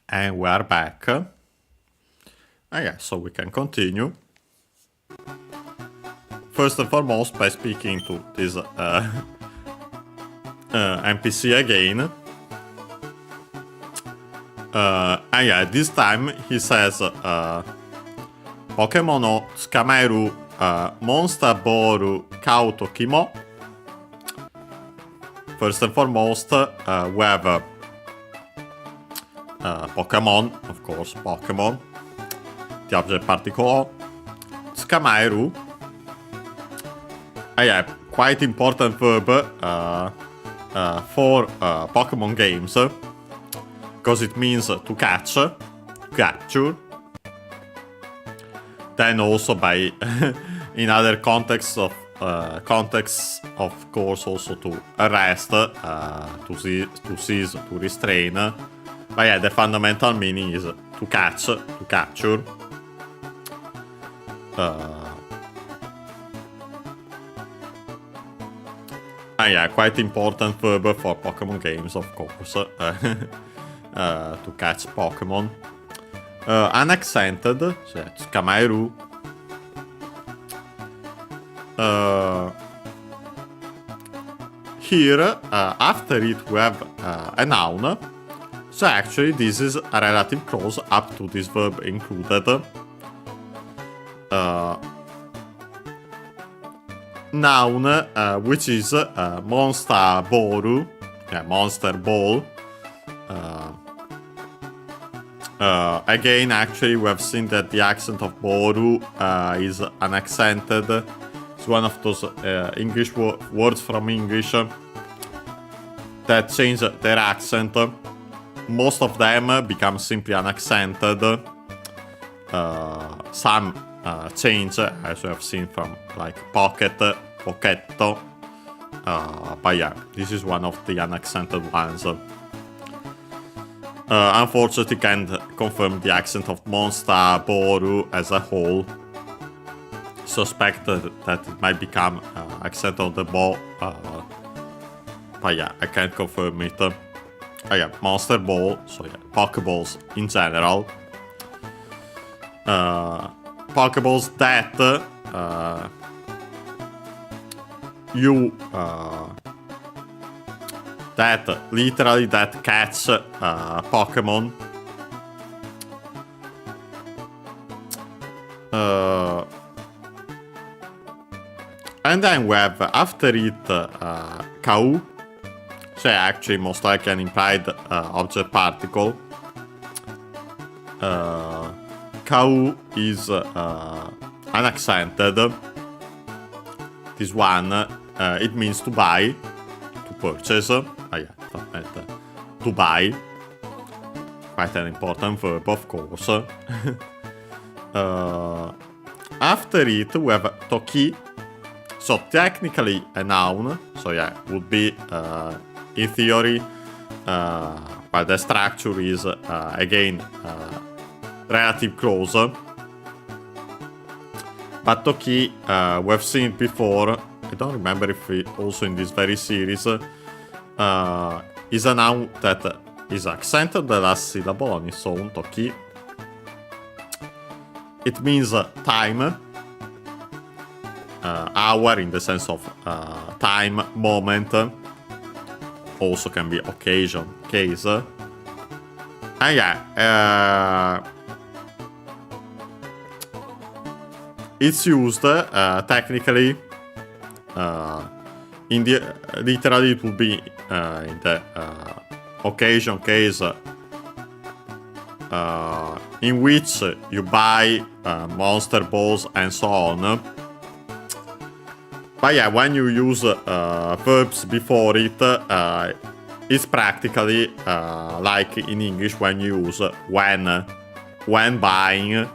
Speaker 1: And we are back. Yeah, so we can continue. First and foremost, by speaking to this NPC again. And yeah, this time he says Pokémon no Tsukameru Monster Boru Kauto Kimo. First and foremost, we have Pokémon, of course, Pokémon. The object particle Tsukameru. Yeah, quite important verb for Pokémon games, because it means to catch, capture. Then also by in other contexts, of course, also to arrest, to seize, to restrain. But yeah, the fundamental meaning is to catch, to capture. Yeah, quite important verb for Pokemon games, of course, to catch Pokemon. Unaccented, cioè Tsukamairu. Here, after it, we have a noun. So actually, this is a relative clause up to this verb included. Noun, which is Monster Boru, Monster Ball. Again, actually, we have seen that the accent of Boru is unaccented. It's one of those English words from English that change their accent. Most of them become simply unaccented. Some change, as we have seen from like pocket, pocketto. But yeah, this is one of the unaccented ones. Unfortunately, can't confirm the accent of Monster Boru as a whole. Suspected that it might become accent on the ball. But yeah, I can't confirm it. Yeah, Monster Ball, so yeah, Pokeballs in general. Pokeballs that that catch Pokemon. And then we have after it Kau, so actually most likely an implied object particle. Kau is unaccented. This one, it means to buy, to purchase. To buy. Quite an important verb, of course. After it, we have Toki. So technically a noun. So yeah, would be in theory. But the structure is again relative clause. But Toki, we've seen it before. I don't remember if we also in this very series. Is a noun that is accented the last syllable on its own, Toki. It means time, hour in the sense of time, moment. Also can be occasion, case. And yeah, it's used technically in the literally it would be in the occasion case in which you buy monster balls and so on. But yeah, when you use verbs before it, it's practically like in English when you use when buying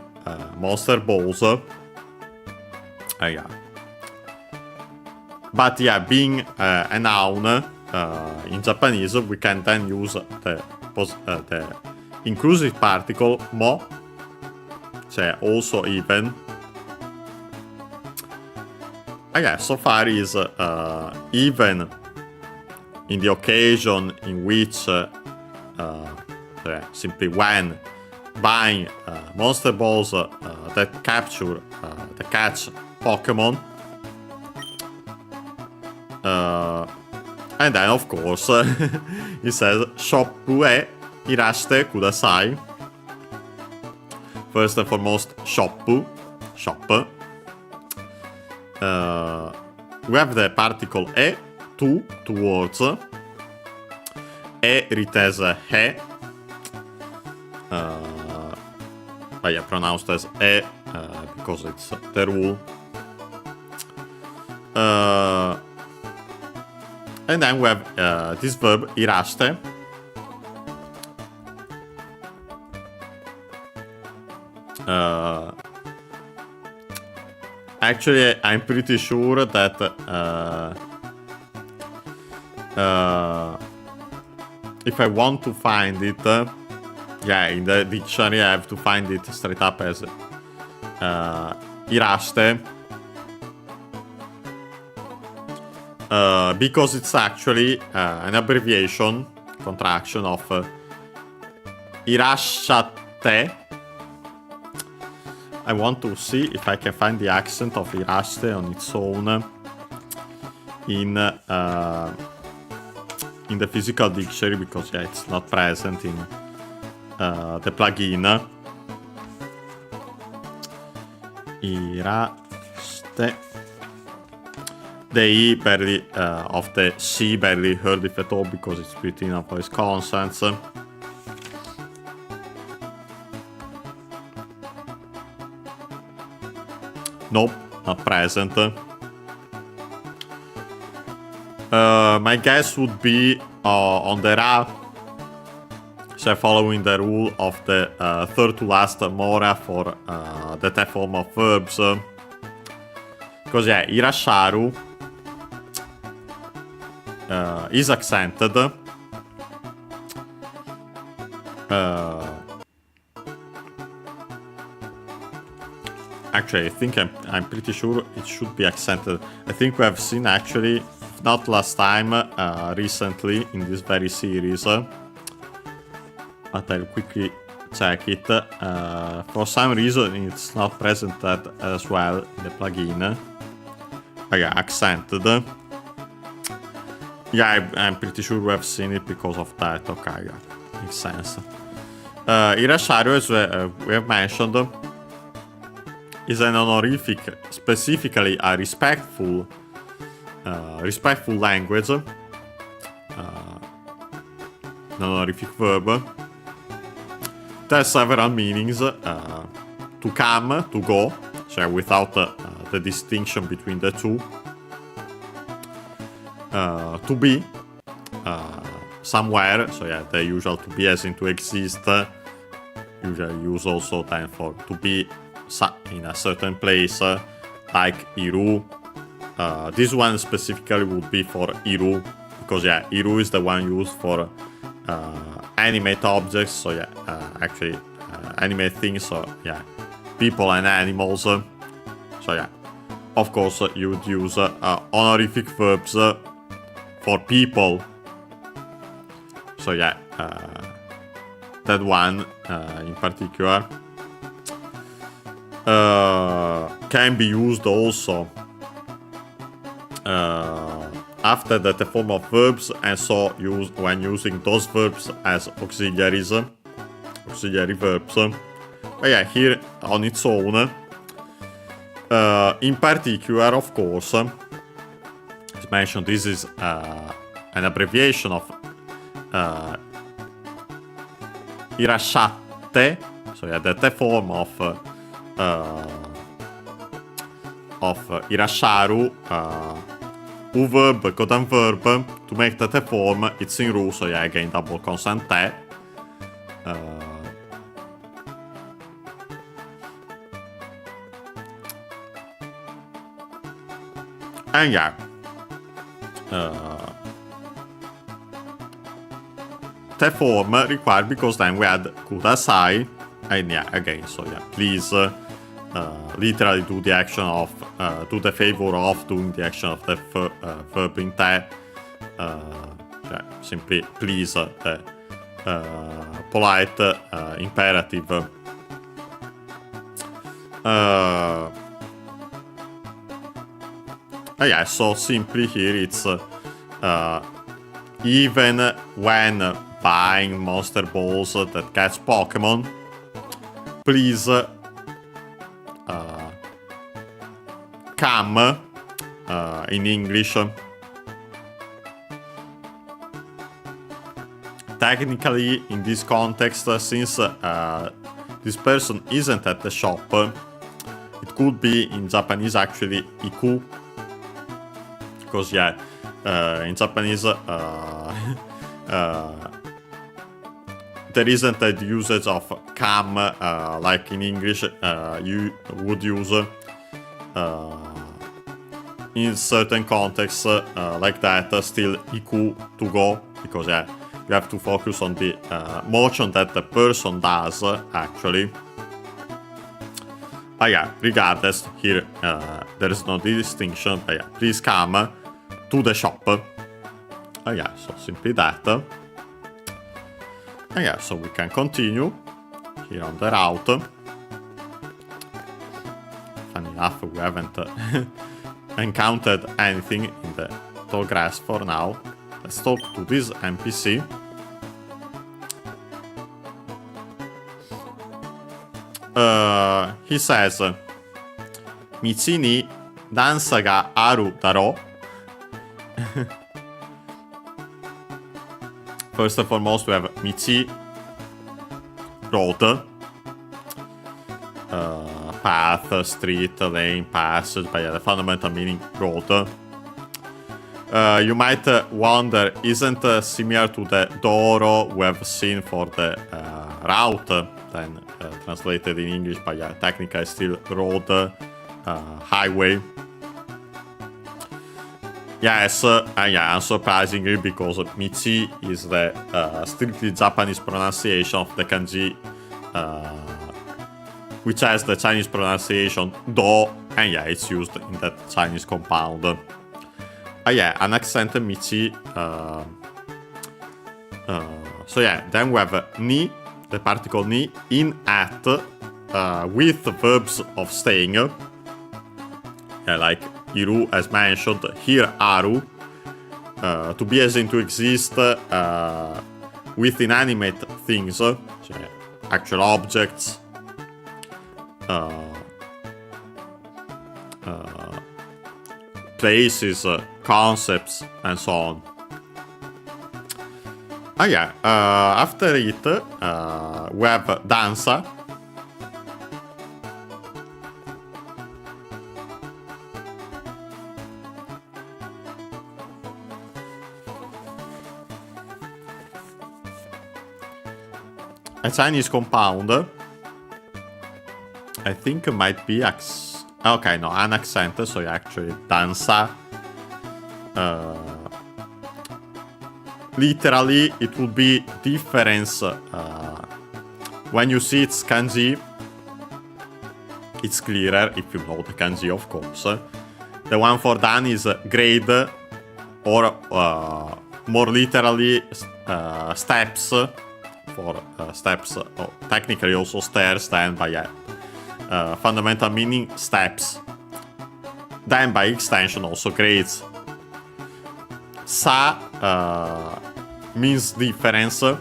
Speaker 1: monster balls. Yeah. But yeah, being a noun in Japanese, we can then use the inclusive particle mo, cioè also even. Yeah, so far is even in the occasion in which simply when buying monster balls that catch Pokemon. And then of course he says shoppu e irashite kudasai. First and foremost, shoppu, shop. We have the particle e, to, towards. E written as he. But yeah, pronounced as e because it's the rule. And then we have this verb, irashite. Actually, I'm pretty sure that if I want to find it, yeah, in the dictionary I have to find it straight up as irashite. because it's actually an abbreviation, contraction of Irashate. I want to see if I can find the accent of Irashate on its own in the physical dictionary, because yeah, it's not present in the plugin. Irashate. The E barely, of the C barely heard if at all, because it's written in voice consonants. Nope, not present. My guess would be on the Ra, so following the rule of the third to last mora for the T form of verbs. Because yeah, Irasharu is accented. Actually, I think I'm pretty sure it should be accented. I think we have seen actually, if not last time, recently in this very series. But I'll quickly check it. For some reason, it's not present as well in the plugin. Oh yeah, accented. Yeah, I'm pretty sure we have seen it because of that. Okay, yeah, makes sense. Irasharu, as we have mentioned, is an honorific, specifically a respectful language. An honorific verb. It has several meanings. To come, to go, so without the distinction between the two. To be somewhere, so yeah, the usual to be as in to exist. Usually use also then for to be in a certain place, like Iru. This one specifically would be for Iru, because yeah, Iru is the one used for animate objects, so yeah, actually animate things, so yeah, people and animals. So yeah, of course you would use honorific verbs for people. So yeah, that one in particular can be used also after the form of verbs, and so when using those verbs as auxiliary verbs. But yeah, here on its own, in particular, of course, as mentioned, this is an abbreviation of Irashate, so yeah, the form of Irasharu, U verb, codon verb. To make the T form, it's in Ru, so yeah, again, double consonant T. And yeah, T form required because then we had kudasai, and yeah, again, so yeah, please literally do the action of, do the favor of doing the action of the verb in T. Yeah, simply please, the polite imperative. Yeah, so simply here it's even when buying monster balls that catch Pokemon, please come in English. Technically, in this context, since this person isn't at the shop, it could be in Japanese actually iku. Because yeah, in Japanese there isn't a usage of come like in English you would use in certain contexts like that, still iku, to go, because yeah, you have to focus on the motion that the person does actually. But yeah, regardless, here there is no distinction, but yeah, please come. to the shop. Yeah, so simply that. And yeah, so we can continue here on the route. Funny enough, we haven't encountered anything in the tall grass for now. Let's talk to this NPC. He says, 道に段差があるだろう First and foremost, we have 道 road, path, street, lane, passage, but yeah, the fundamental meaning road. You might wonder, isn't similar to the Doro we have seen for the route, then translated in English, but yeah, technically still road, highway. Yes, yeah, unsurprisingly, because Michi is the strictly Japanese pronunciation of the kanji, which has the Chinese pronunciation do, and yeah, it's used in that Chinese compound. Yeah, an accent Michi. So yeah, then we have ni, the particle ni, in, at, with verbs of staying. Yeah, like Iru as mentioned, here Aru, to be as in to exist with inanimate things, so yeah, actual objects, places, concepts, and so on. Yeah, after it, we have danza. A Chinese compound. I think it might be okay, no, an accent, so actually danza. Literally, it will be difference when you see its kanji. It's clearer if you know the kanji, of course. The one for dan is grade, or more literally, steps. For steps, technically also stairs, then by fundamental meaning steps, then by extension also grades. Sa means difference, so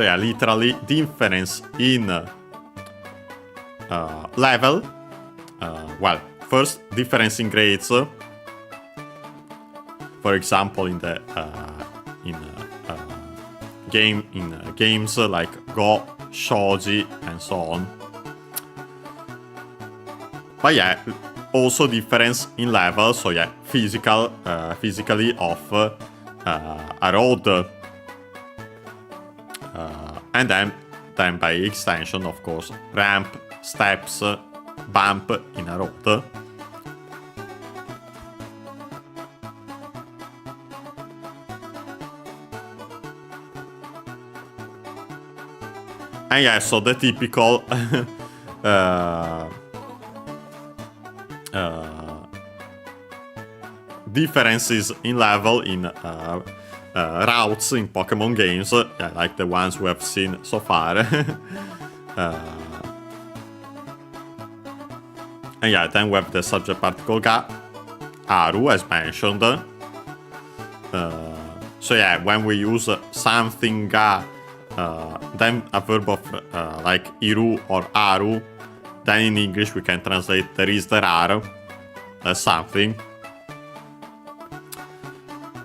Speaker 1: yeah, literally difference in level. Well, first difference in grades. For example, in the games like Go, Shoji, and so on. But yeah, also difference in level, so yeah, physically of a road. And then by extension, of course, ramp, steps, bump in a road. And yeah, so the typical differences in level in routes in Pokemon games, yeah, like the ones we have seen so far. And yeah, then we have the subject particle ga, aru, as mentioned. So yeah, when we use something ga, then a verb of like iru or aru, then in English we can translate there is, there are, as something.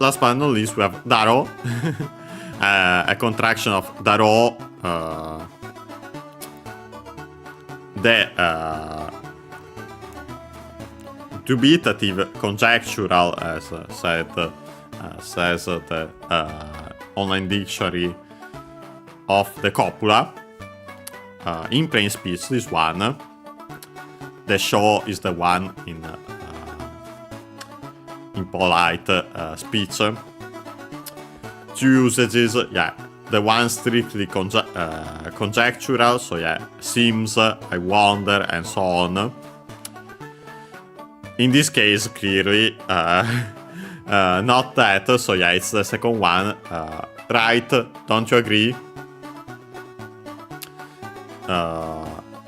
Speaker 1: Last but not least, we have daro, a contraction of daro, the dubitative conjectural, as says the online dictionary of the copula. In plain speech, this one. The show is the one in polite speech. Two usages, yeah. The one strictly conjectural, so yeah, seems, I wonder, and so on. in this case, clearly, not that. So yeah, it's the second one. Right? Don't you agree?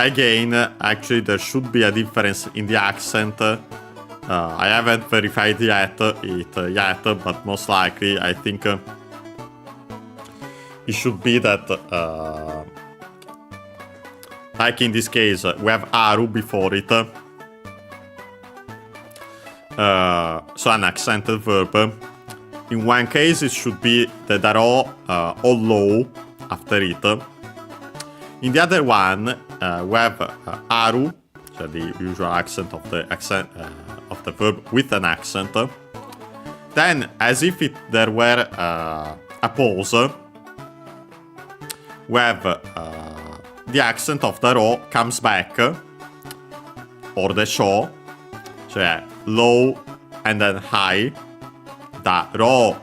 Speaker 1: Again, actually, there should be a difference in the accent. I haven't verified it yet, but most likely, I think it should be that, like in this case, we have aru before it. So an accented verb. In one case, it should be the daro all low after it. In the other one, we have aru, so the usual accent of the verb with an accent. Then, as if there were a pause, we have the accent of the ro comes back, or the sho, so yeah, low and then high, da ro,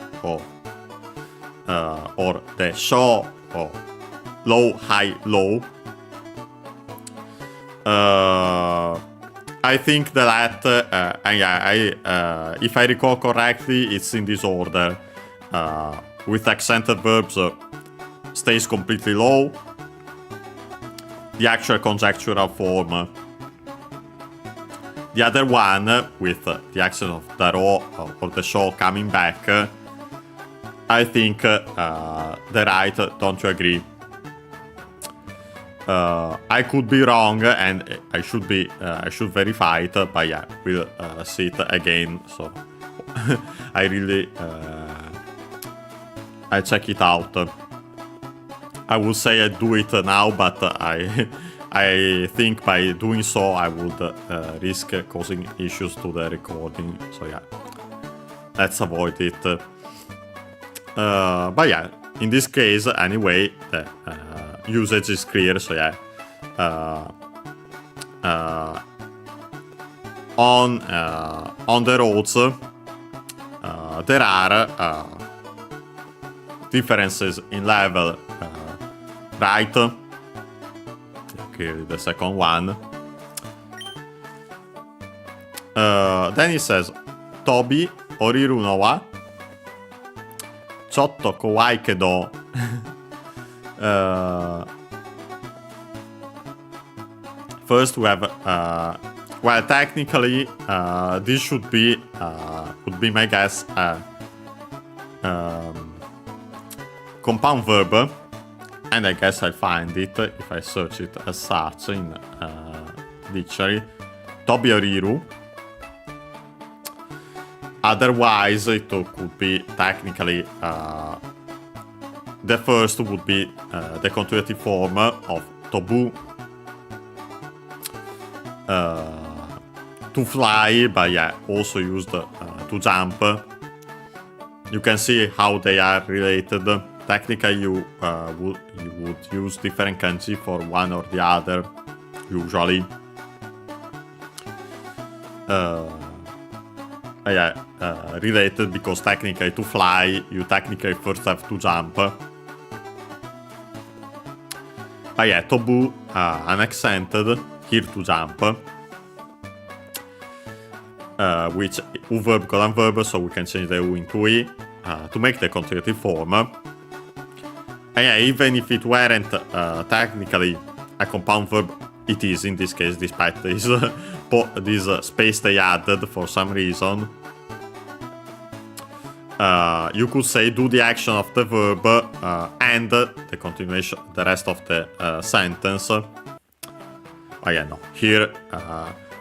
Speaker 1: or the sho, or low, high, low. I think that, if I recall correctly, it's in this order. With accented verbs, stays completely low. The actual conjectural form. The other one, with the accent of the ro or the sho coming back, I think the right, don't you agree? I could be wrong, and I should verify it, but yeah, we'll see it again. So I really I check it out. I would say I do it now, but I think by doing so I would risk causing issues to the recording. So yeah, let's avoid it. But yeah, in this case anyway, the usage is clear. So yeah, on the roads there are differences in level, right? Clearly the second one. Then he says, Tobi oriru no wa chotto kowai kedo. First we have, well, technically this should be, would be my guess, compound verb, and I guess I'll find it if I search it as such in dictionary. Tobi oriru. Otherwise, it could be technically the first would be the conjugative form of tobu, to fly, but yeah, also used to jump. You can see how they are related. Technically, you would use different kanji for one or the other, usually. Yeah, related because technically to fly, you technically first have to jump. But yeah, tobu, unaccented, here to jump. Which u verb colon verb, so we can change the u into e to make the conjugative form. And yeah, even if it weren't technically a compound verb, it is in this case, despite this space they added for some reason. You could say do the action of the verb and the continuation, the rest of the sentence. Oh yeah, no. Here,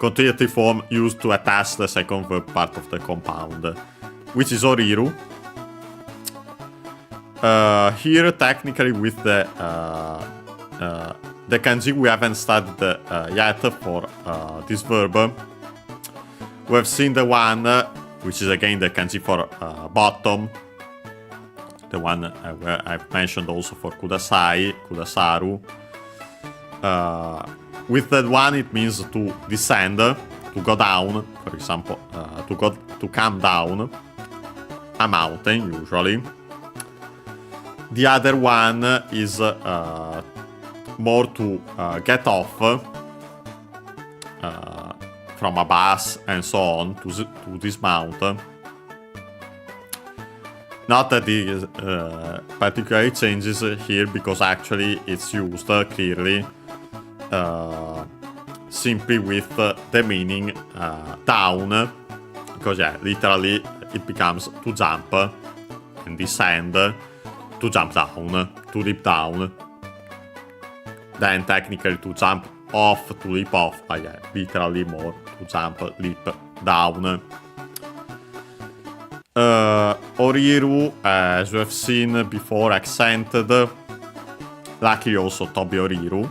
Speaker 1: conjugative form used to attach the second verb part of the compound, which is oriru. Here, technically, with the kanji we haven't studied yet for this verb. We have seen the one, which is again the kanji for bottom. The one where I've mentioned also for kudasai, kudasaru. With that one, it means to descend, to go down. For example, to come down a mountain, usually. The other one is more to get off from a bus and so on to dismount. Not that it particularly changes here, because actually it's used clearly simply with the meaning down, because literally it becomes to jump and descend, to jump down, to leap down, then technically to jump off, to leap off, but literally more to jump, leap down. Oriru, as we have seen before, accented, luckily also Tobi Oriru.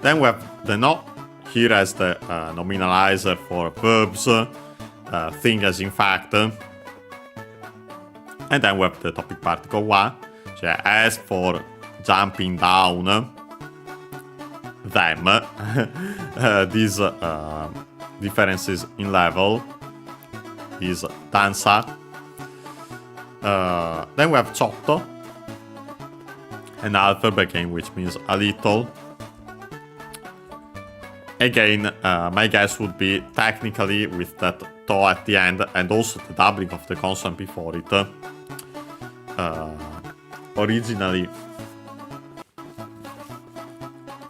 Speaker 1: Then we have the no here as the nominalizer for verbs, thing as in fact. And then we have the topic particle wa, so as for jumping down, them, these differences in level is danza. Then we have ciotto, an adverb again, which means a little. Again, my guess would be technically with that to at the end and also the doubling of the consonant before it. Originally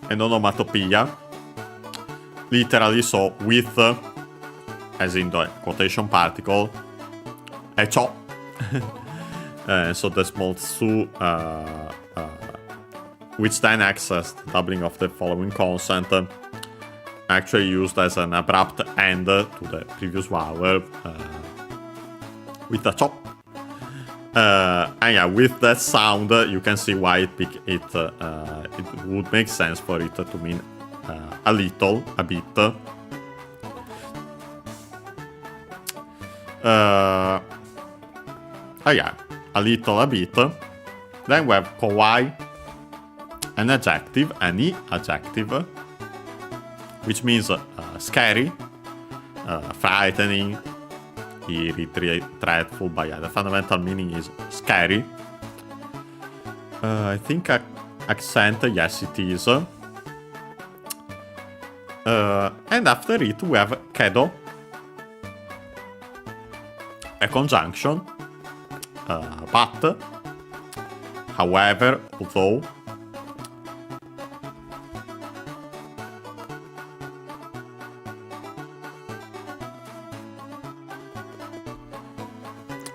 Speaker 1: an onomatopoeia, literally, so with, as in the quotation particle, e ciò. So the small su, which then acts as the doubling of the following consonant, actually used as an abrupt end to the previous vowel, with the ciò. And yeah, with that sound, you can see why it would make sense for it to mean a little, a bit. Yeah, a little, a bit. Then we have kawaii, an adjective, an adjective, which means scary, frightening, eerie, dreadful, but yeah, the fundamental meaning is scary. I think accent, yes it is. And after it we have kedo, a conjunction, but, however, although.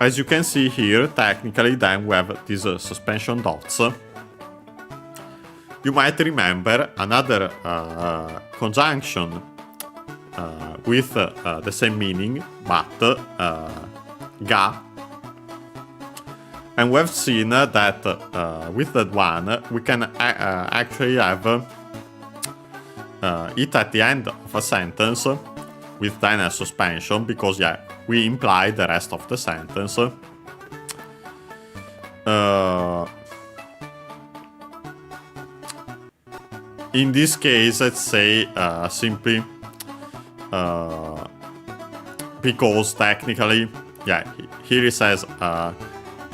Speaker 1: As you can see here, technically then we have these suspension dots. You might remember another conjunction with the same meaning, but ga. And we've seen that with that one, we can actually have it at the end of a sentence with then a suspension, because yeah, we imply the rest of the sentence. In this case, let's say simply because technically, yeah, here it says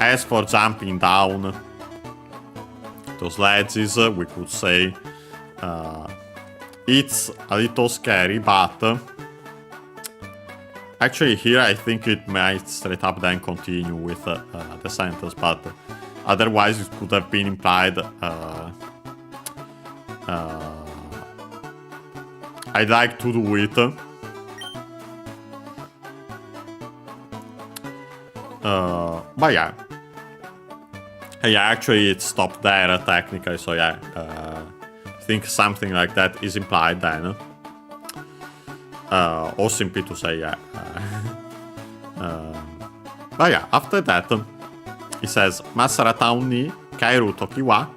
Speaker 1: as for jumping down those ledges, we could say it's a little scary, but actually here I think it might straight up then continue with the sentence, but otherwise it could have been implied I'd like to do it. But yeah. Yeah, actually it stopped there technically, so yeah. I think something like that is implied then. Or simply to say yeah. But yeah, after that, it says Masa라タウンに帰るときは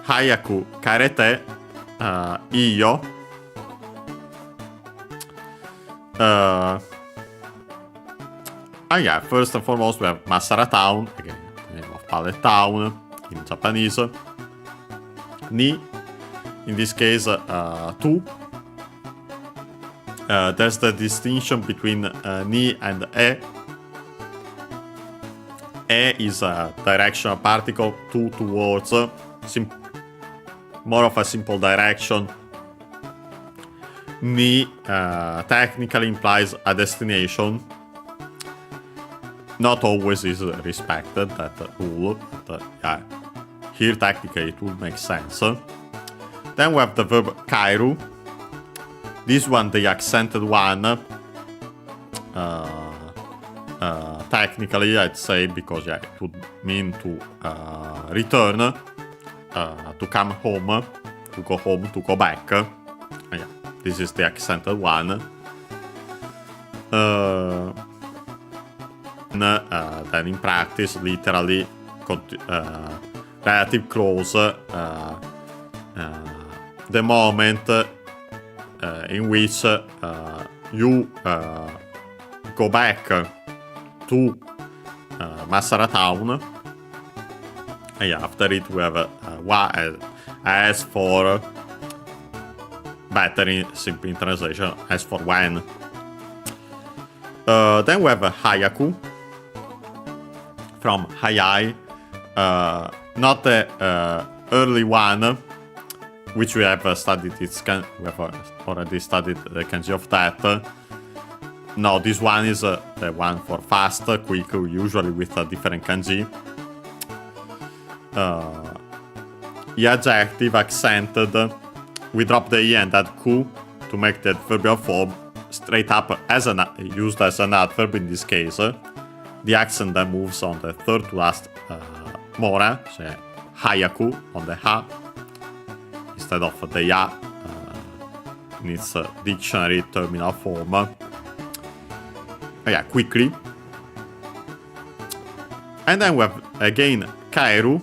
Speaker 1: 早く帰れていいよ。Yeah, first and foremost we have Masa라 Town, again, the name of Pallet Town in Japanese. Ni, in this case, to. There's the distinction between ni and e. E is a directional particle, to towards, more of a simple direction. ni technically implies a destination. Not always is respected, that rule, but yeah, here technically it would make sense. Then we have the verb kairu. This one, the accented one, technically I'd say, because yeah, it would mean to return, to come home, to go back. Yeah, this is the accented one. Then in practice, literally, relative close, the moment in which you go back to Masarat Town. Yeah, after it we have as for, better in simple translation, as for when. Then we have Hayaku from Hayai, not the early one, which we have studied. We have already studied the kanji of that. No, this one is the one for fast, quick, usually with a different kanji. The adjective accented, we drop the e and add ku to make the adverbial form straight up as used as an adverb in this case. The accent then moves on the third to last mora, so hayaku on the ha instead of the ya in its dictionary terminal form. Yeah, quickly. And then we have again kairu.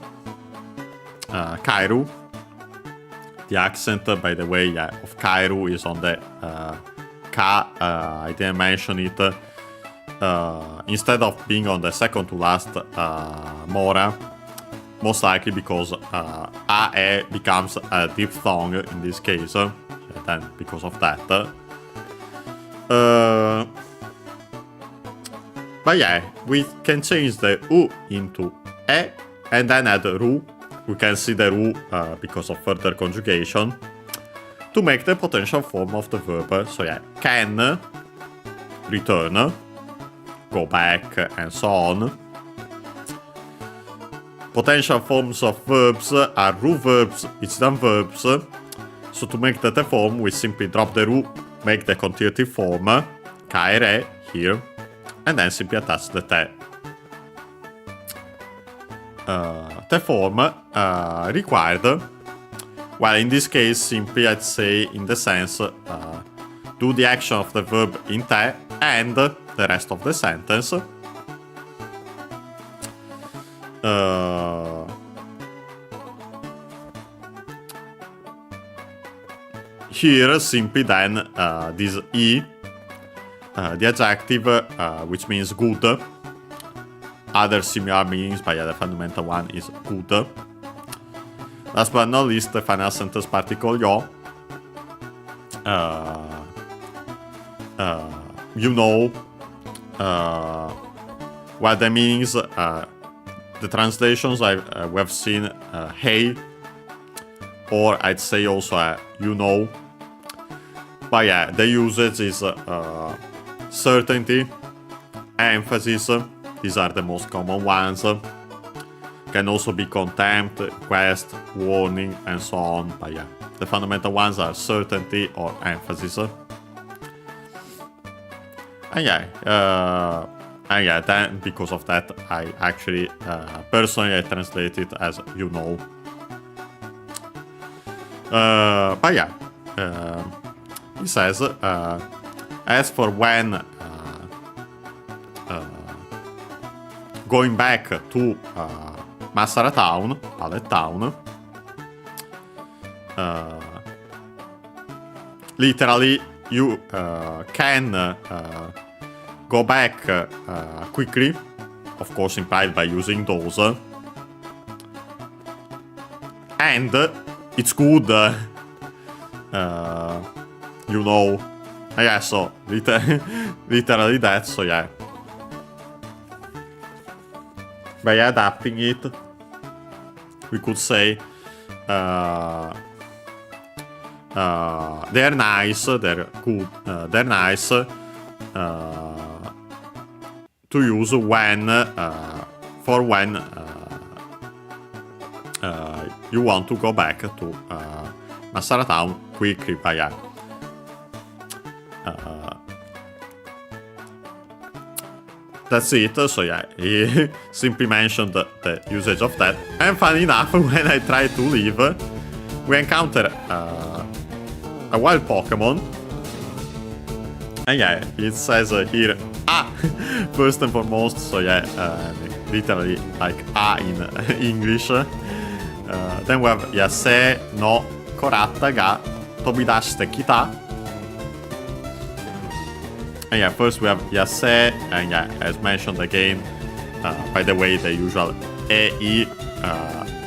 Speaker 1: Kairu. The accent, by the way, of kairu is on the ka. I didn't mention it. Instead of being on the second to last mora, most likely because ae becomes a diphthong in this case. Then because of that. But yeah, we can change the u into e and then add ru. We can see the ru because of further conjugation to make the potential form of the verb. So yeah, can, return, go back, and so on. Potential forms of verbs are ru verbs, incident verbs. So to make that a form, we simply drop the ru, make the continuative form, kaere, here, and then simply attach the te. The form required, well, in this case, simply I'd say in the sense, do the action of the verb in te and the rest of the sentence. Here, simply then, this e, the adjective, which means good. Other similar meanings, but yeah, the fundamental one is good. Last but not least, the final sentence particle yo. You know what the meanings, the translations we have seen, hey, or I'd say also you know. But yeah, the usage is certainty, emphasis. These are the most common ones. Can also be contempt, request, warning, and so on. But yeah, the fundamental ones are certainty or emphasis. And yeah, then because of that, I actually personally I translate it as you know. But yeah, he says, as for when going back to Masarat Town, Pallet Town, literally you can go back quickly, of course implied by using those, and it's good, you know, yeah, so literally that, so yeah. By adapting it, they're nice, they're good, they're nice to use when you want to go back to Masa라 Town quickly. But yeah, that's it. So yeah, he simply mentioned the usage of that. And funny enough, when I try to leave, we encounter a wild Pokemon. And yeah, it says here, first and foremost, so yeah, literally like in English. Then we have Yase no Korata ga Tobidashite kita. And yeah, first we have Yase, and yeah, as mentioned again, by the way, the usual E,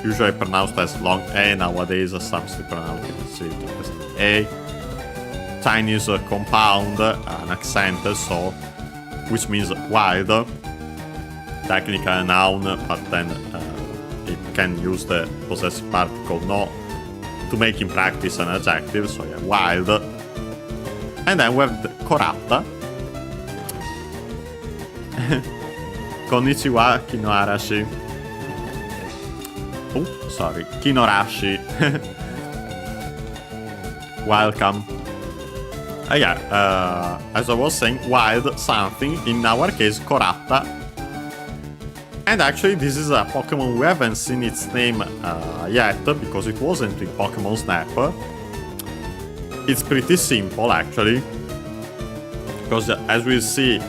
Speaker 1: usually pronounced as long E nowadays, some still pronounce it as A. Chinese compound, an accent, so which means wild, technically a noun, but then it can use the possessive particle no to make in practice an adjective, so yeah, wild. And then we have the Korata. Konnichiwa, Kinoarashi. Oh, sorry, Kinorashi. Welcome. Yeah, as I was saying, wild something, in our case, Korata. And actually, this is a Pokemon we haven't seen its name yet, because it wasn't in Pokemon Snap. It's pretty simple, actually, because as we see,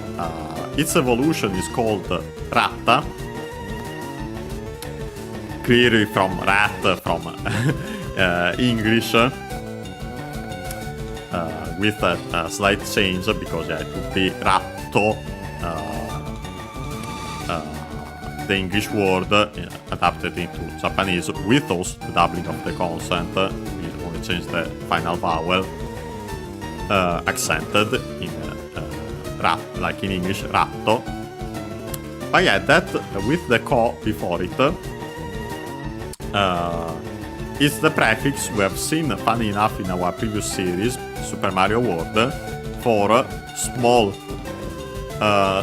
Speaker 1: its evolution is called Ratta. Clearly from rat, from English. With a slight change, because yeah, it would be ratto, the English word adapted into Japanese with also the doubling of the consonant. We only change the final vowel, accented in rat, like in English, ratto. But yeah, that with the ko before it, it's the prefix we have seen, funny enough, in our previous series, Super Mario World, for small.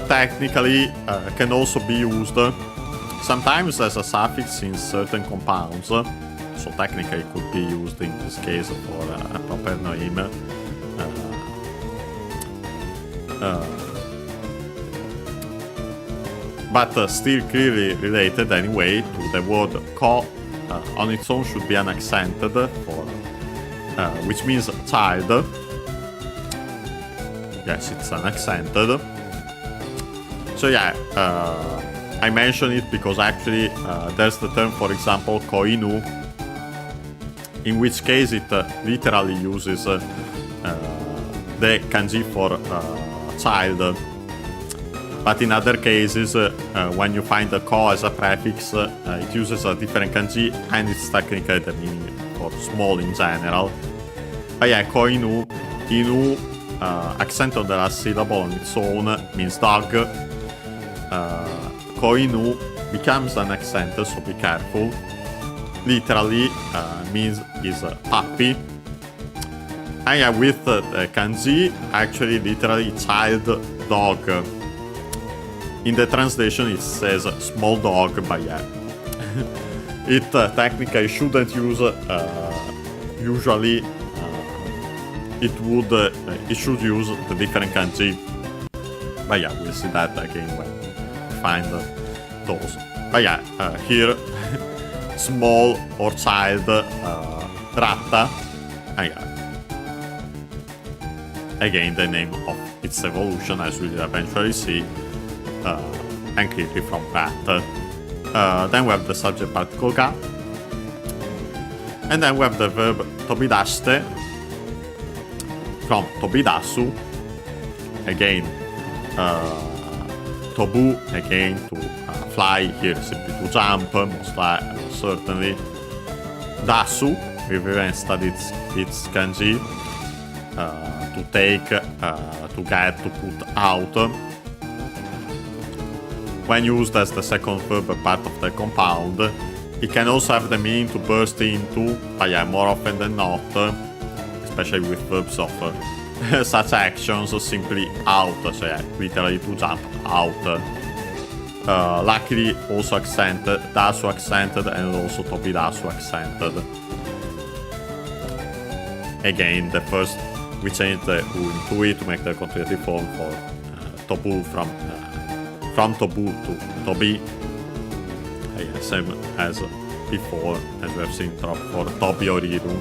Speaker 1: Technically, can also be used sometimes as a suffix in certain compounds, so technically it could be used in this case for a proper name. But still clearly related anyway to the word ko. On its own should be unaccented, for which means child. Yes, it's unaccented. So yeah, I mention it because actually there's the term, for example, koinu, in which case it literally uses the kanji for child. But in other cases, when you find the ko as a prefix, it uses a different kanji, and it's technically the meaning for small in general. But yeah, koinu, inu, accent on the last syllable on its own means dog. Koinu becomes an accent, so be careful. Literally means is a puppy. And yeah, with the kanji, actually literally child dog. In the translation it says small dog, but yeah, it technically shouldn't use, usually it should use the different kanji. But yeah, we'll see that again when we find those. But yeah, here, small or child, Ratta, and yeah, again the name of its evolution, as we'll eventually see. And clearly from rat. Then we have the subject particle ga. And then we have the verb tobidashite from tobidasu. Again, tobu, again to fly, here simply to jump, most certainly. Dasu, we've even studied its kanji. To take, to get, to put out. When used as the second verb part of the compound, it can also have the meaning to burst into, but yeah, more often than not, especially with verbs of such actions, simply out, so yeah, literally to jump out. Luckily also accented, dasu accented, and also tobidasu accented. Again, the first, we changed the u into i to make the continuative form for tobu from tobu to tobi. Yeah, same as before, as we have seen for tobi or iru.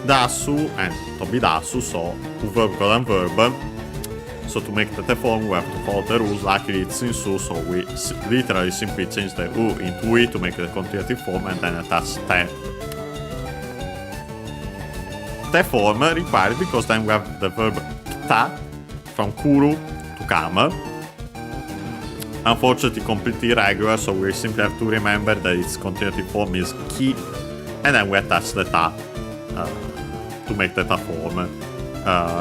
Speaker 1: Dasu and tobidasu, so verb colon verb. So to make the form, we have to follow the rules. Luckily it's in su, so we literally simply change the u into i to make the continuative form and then attach te. Te form required because then we have the verb kita from kuru to come. Unfortunately completely irregular, so we simply have to remember that its continuative form is ki, and then we attach the ta to make the ta form.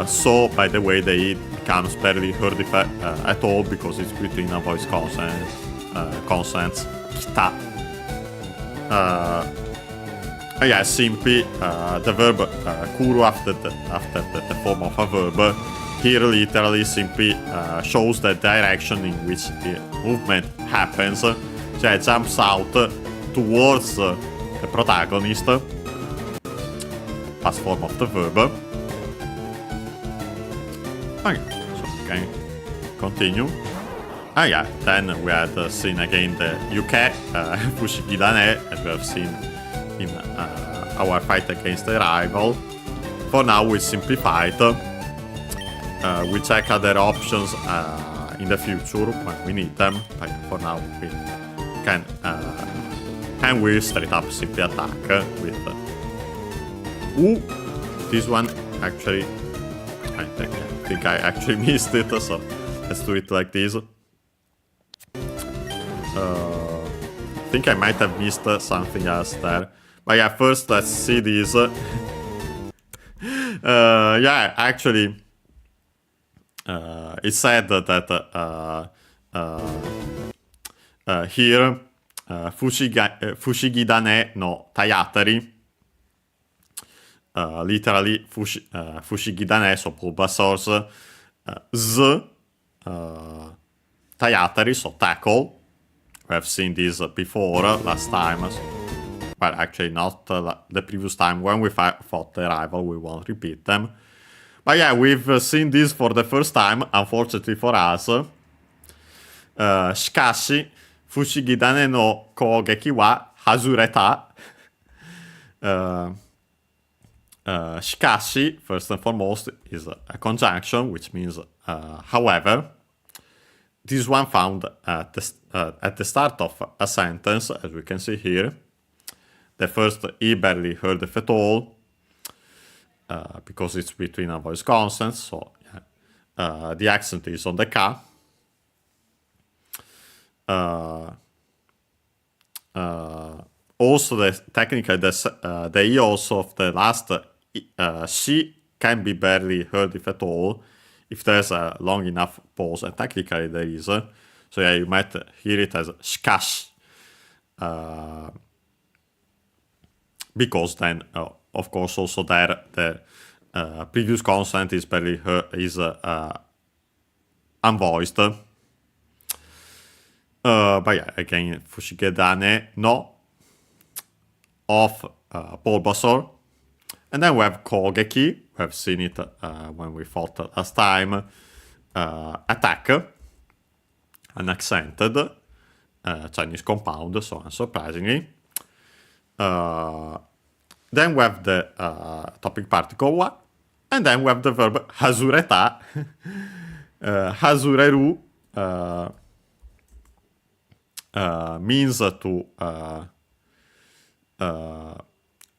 Speaker 1: So, by the way, the I becomes barely heard at all because it's between a voice consonants. Kita. Yeah, simply the verb kuru after the form of a verb. Here, literally, simply shows the direction in which the movement happens. So it jumps out towards the protagonist. Past form of the verb. Okay, so we can continue. Yeah, then we had seen again the Yuke, Fushigidane, as we have seen in our fight against the rival. For now, we simplified. We check other options in the future when we need them, but for now we can and we straight up simply attack with this one actually I think I actually missed it, so let's do it like this. I think I might have missed something else there, but yeah, first let's see this. Yeah, actually it said that here Fushigidane no Tayatari, literally Fushigidane, so Bulbasaur's Z, Tayatari, so tackle. We have seen this before last time. Well, actually not the previous time when we fought the rival, we won't repeat them. But yeah, we've seen this for the first time, unfortunately for us. Shikashi, Fushigidane no Kogeki wa Hazureta. Shikashi, first and foremost, is a conjunction, which means however. This one found at the start of a sentence, as we can see here. The first I barely heard if at all. Because it's between a voice consonants, so yeah. The accent is on the ka. Also, technically, the I also of the last she can be barely heard if at all, if there's a long enough pause, and technically there is. So yeah, you might hear it as shikash. Because then, of course, also there the previous consonant is barely heard, is unvoiced. But yeah, again, Fushigedane no of Bulbasaur. And then we have Kogeki. We have seen it when we fought last time. Attack. Unaccented. Chinese compound, so unsurprisingly. Then we have the topic particle wa, and then we have the verb hazureta. Hazureru means to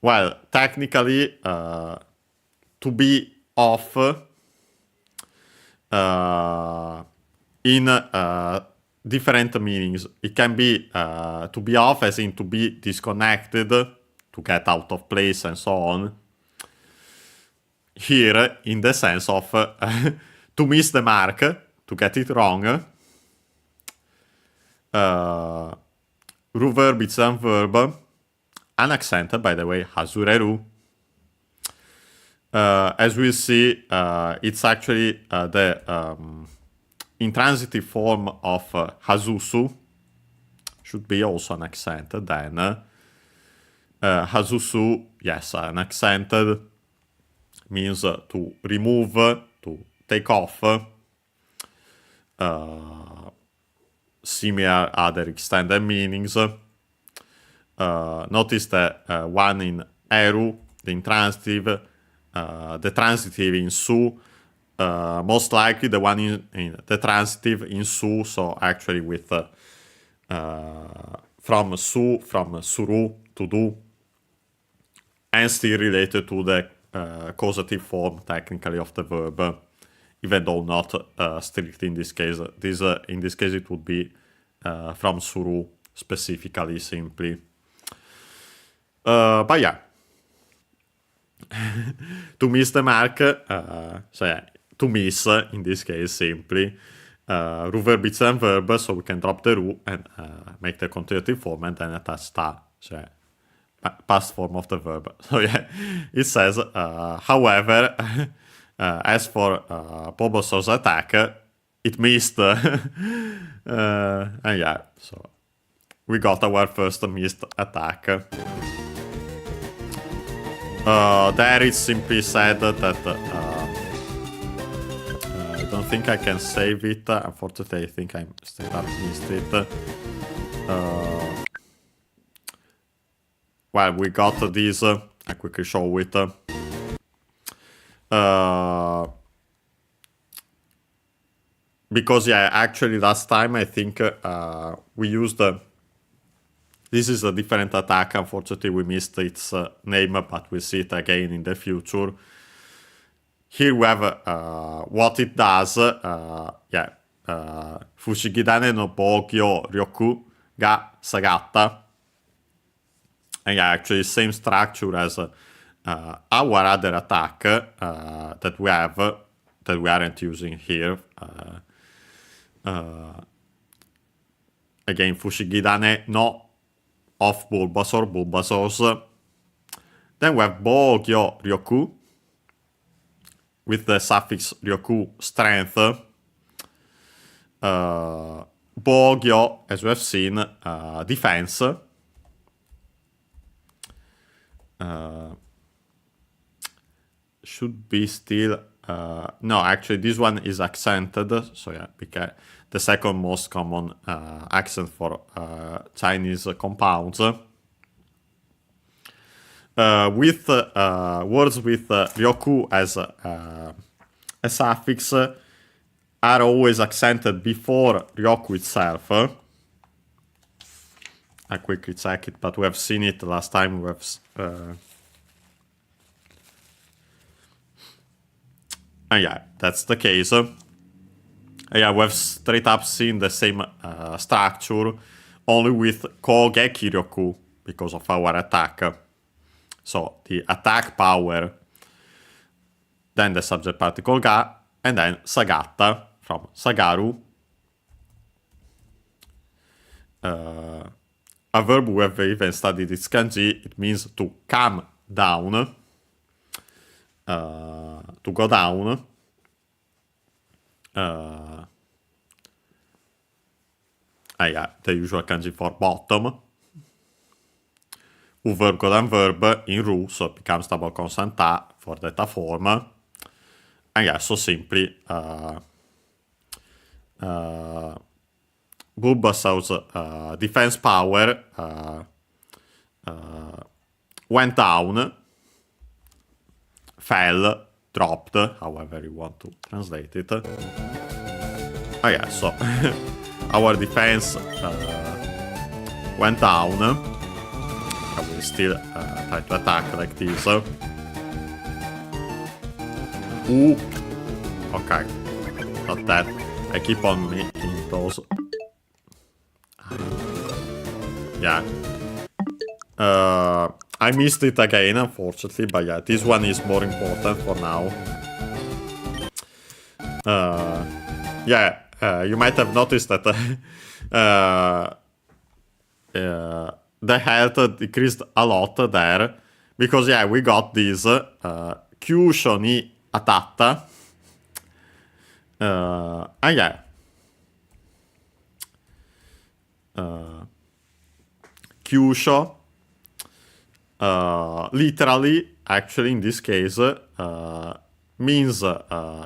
Speaker 1: well, technically to be off in different meanings. It can be to be off as in to be disconnected, to get out of place and so on. Here, in the sense of to miss the mark, to get it wrong. Verb is a verb. unaccented, by the way, Hasureru. As we see, it's actually the intransitive form of Hasusu. Should be also unaccented then. Hasusu, yes, unaccented means to remove, to take off. Similar other extended meanings. Notice the one in Eru, the intransitive, the transitive in Su, most likely the one in the transitive in Su, so actually with from Suru to do, and still related to the causative form technically of the verb, even though not strict in this case. In this case it would be from Suru specifically, simply. But yeah, to miss the mark, so yeah, to miss in this case simply, ru verb is a verb, so we can drop the ru and make the continuative form and then attach ta, so yeah, past form of the verb. So yeah, it says, however, as for Bulbasaur's attack, it missed, and yeah, so we got our first missed attack. There it simply said that I don't think I can save it. Unfortunately, I think I still have missed it. Well, we got this. I quickly show it. Because yeah, actually last time I think we used this is a different attack. Unfortunately, we missed its name, but we'll see it again in the future. Here we have what it does. Fushigidane no Bogyo Ryoku ga Sagatta. And yeah, actually same structure as our other attack that we have, that we aren't using here. Again, Fushigidane no of Bulbasaur's. Then we have Bogyo Ryoku with the suffix Ryoku, strength. Bogyo, as we have seen, defense. Should be still... no, actually this one is accented, so yeah, because the second most common accent for Chinese compounds. With words with Ryoku as a suffix are always accented before Ryoku itself. I quickly check it, but we have seen it last time. We have yeah, that's the case. Yeah, we have straight up seen the same structure, only with Kogeki Ryoku because of our attack. So the attack power, then the subject particle ga, and then Sagatta from Sagaru. A verb we have even studied its kanji. It means to come down, to go down. Yeah, the usual kanji for bottom. U verb go down verb in ru, so it becomes double consonant ta for theta form. And yeah, so simply Bulbasaur's defense power went down, fell, dropped, however you want to translate it. Oh yeah, so our defense went down. I will still try to attack like this. Ooh, okay, not that. I keep on making those. Yeah. I missed it again, unfortunately, but yeah, this one is more important for now. You might have noticed that the health decreased a lot there. Because, yeah, we got this Kyusho ni atatta. And yeah. Kyusho, literally, actually, in this case, means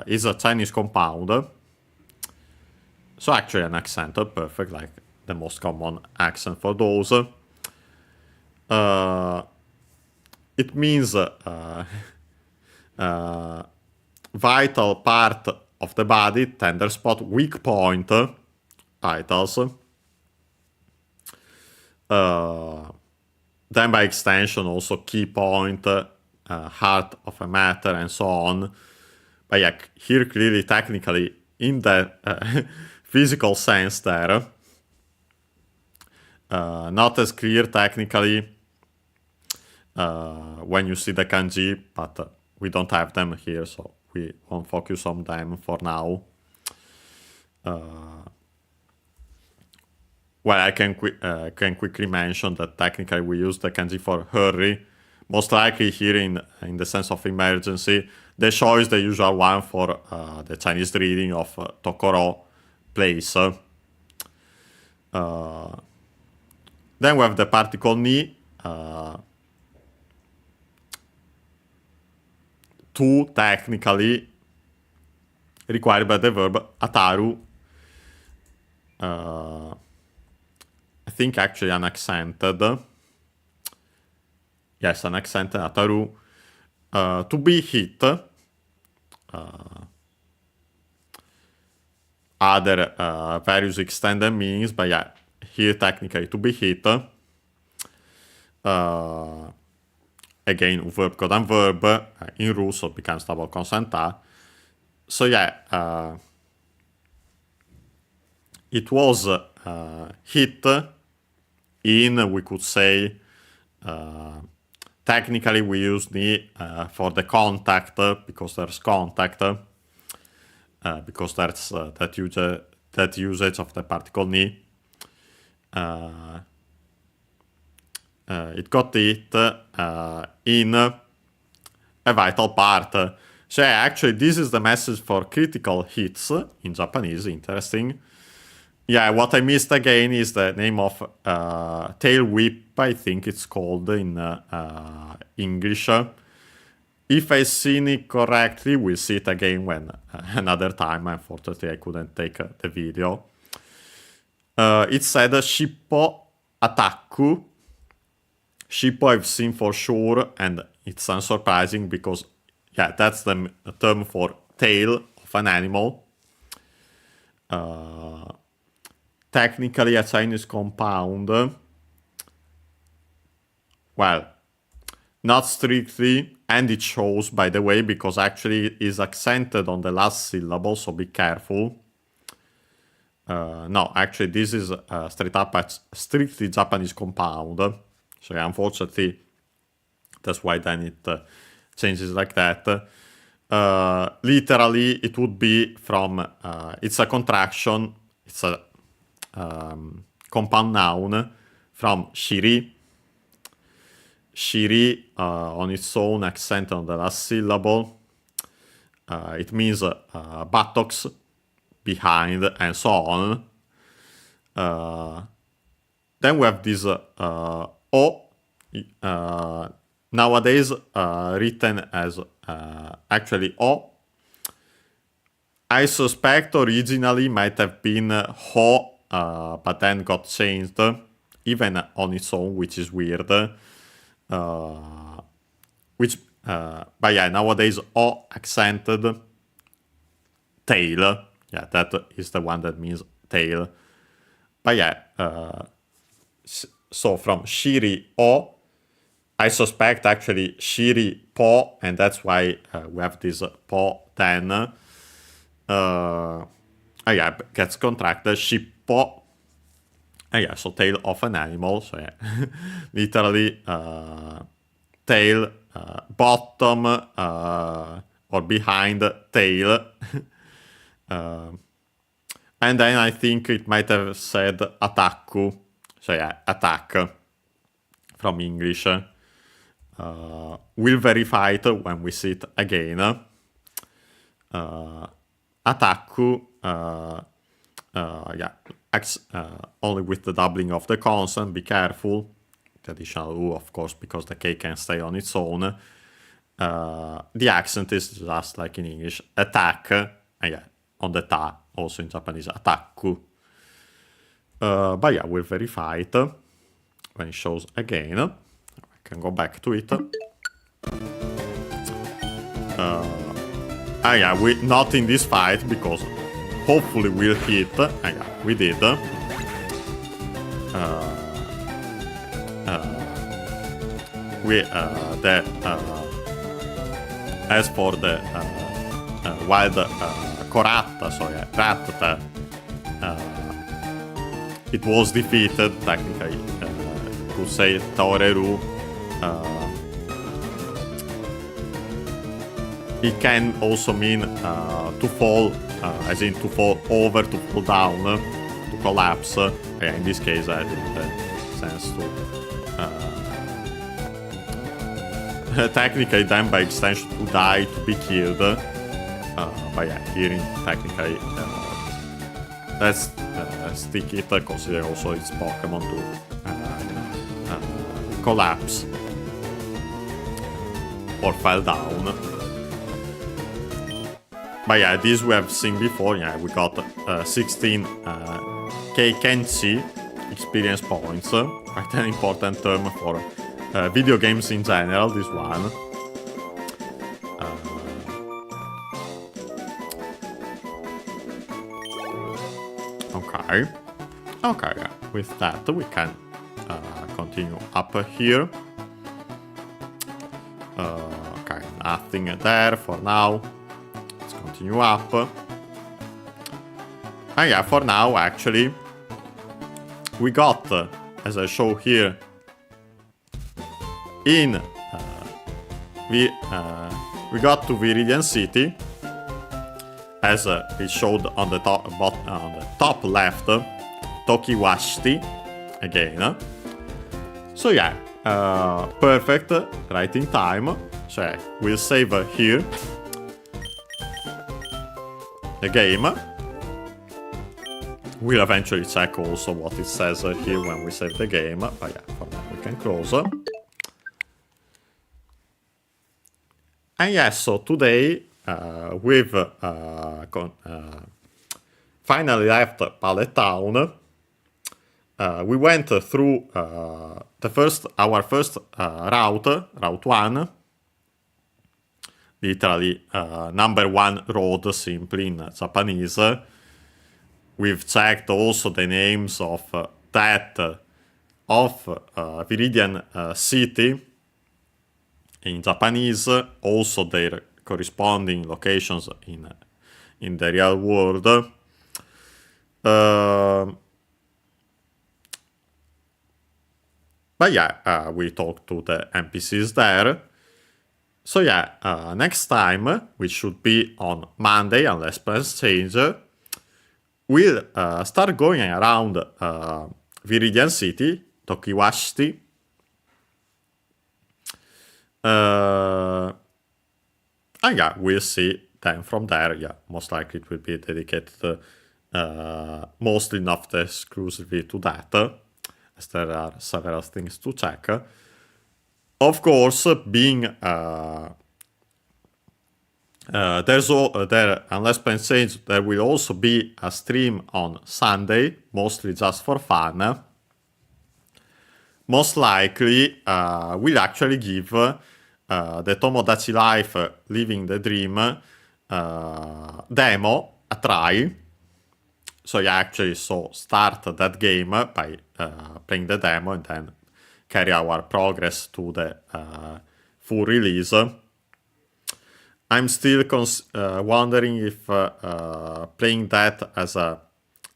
Speaker 1: is a Chinese compound. So actually an accent, perfect, like the most common accent for those. It means vital part of the body, tender spot, weak point, vitals. Then by extension also key point, heart of a matter, and so on. But yeah, here clearly technically in the physical sense there, not as clear technically when you see the kanji, but we don't have them here, so we won't focus on them for now. Well, I can quickly mention that technically we use the kanji for hurry. Most likely here in the sense of emergency. The show is the usual one for the Chinese reading of Tokoro place. Then we have the particle ni. To technically required by the verb ataru. I think actually unaccented. Yes, unaccented ataru. To be hit. Other various extended meanings, but yeah, here technically to be hit. Again, verb code and verb in Rus, so it becomes double consonant A. So yeah, it was hit in, we could say, technically we use ni for the contact, because there's contact, because that's that usage of the particle ni. It got it in a vital part. So yeah, actually this is the message for critical hits in Japanese, interesting. Yeah, what I missed again is the name of tail whip, I think it's called in English. If I seen it correctly, we'll see it again when another time. Unfortunately, I couldn't take the video. It said Shippo Attaku. Shippo I've seen for sure, and it's unsurprising because, yeah, that's the term for tail of an animal. Technically a Chinese compound. Well, not strictly, and it shows, by the way, because actually it is accented on the last syllable, so be careful. No, actually this is straight up a strictly Japanese compound. So yeah, unfortunately, that's why then it changes like that. Literally, it would be from, it's a contraction, it's a compound noun from shiri. Shiri on its own, accent on the last syllable. It means buttocks, behind, and so on. Then we have this O, nowadays written as actually O. I suspect originally might have been Ho, but then got changed, even on its own, which is weird. But yeah, nowadays O accented, tail. Yeah, that is the one that means tail. But yeah, so from shiri O, I suspect actually shiri po, and that's why we have this po then. Yeah, gets contracted, shippo. Yeah, so tail of an animal, so yeah, literally tail, bottom, or behind tail. And then I think it might have said attaku, so yeah, attack. from English. We'll verify it when we see it again. Attaku, only with the doubling of the consonant, be careful. The additional U, of course, because the K can stay on its own. The accent is just like in English, attack, on the ta, also in Japanese, attaku. But yeah, we'll verify it when it shows again. I can go back to it. We not in this fight because hopefully we'll hit. We did. As for the wild Koratta, so yeah, Rattata, it was defeated technically. To say Taoreru, it can also mean to fall, as in to fall over, to fall down, to collapse. In this case, I think that sense to technically then by extension to die, to be killed. But yeah, here technically let's stick it, consider also its Pokemon to collapse or fall down. But yeah, this we have seen before. Yeah, we got 16 Kenshi experience points. Quite an important term for video games in general, this one. Okay, yeah. With that we can continue up here. Okay, nothing there for now. Let's continue up. And yeah, for now actually we got, as I show here, we got to Viridian City, as it showed on the top left, Tokiwashi again. So yeah, perfect, right in time. So yeah, we'll save here the game. We'll eventually check also what it says here when we save the game. But yeah, for now we can close. And yes, so today we've finally left Pallet Town. We went through our first Route 1. Literally, number 1 road, simply in Japanese. We've checked also the names of Viridian City in Japanese, also their corresponding locations in the real world. But yeah, we talked to the NPCs there. So yeah, next time, which should be on Monday, unless plans change, we'll start going around Viridian City, Tokiwashi. And yeah, we'll see then from there. Yeah, most likely it will be dedicated mostly not exclusively to that, as there are several things to check. Of course, being unless plans change, there will also be a stream on Sunday, mostly just for fun. Most likely, we'll actually give the Tomodachi Life Living the Dream demo a try. So yeah, actually, start that game by playing the demo and then carry our progress to the full release. I'm still wondering if playing that as a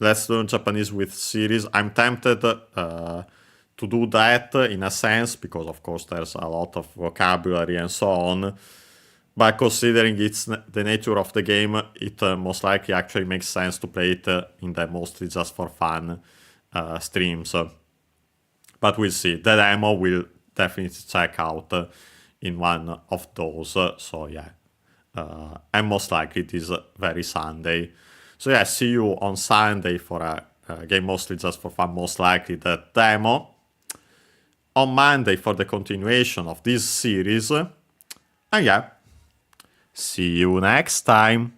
Speaker 1: Let's Learn Japanese with series, I'm tempted to do that in a sense, because of course there's a lot of vocabulary and so on. But considering it's the nature of the game, it most likely actually makes sense to play it in the mostly just for fun streams. But we'll see. The demo will definitely check out in one of those. So yeah, and most likely it is very Sunday. So yeah, see you on Sunday for a game mostly just for fun, most likely the demo. On Monday for the continuation of this series. And yeah, see you next time.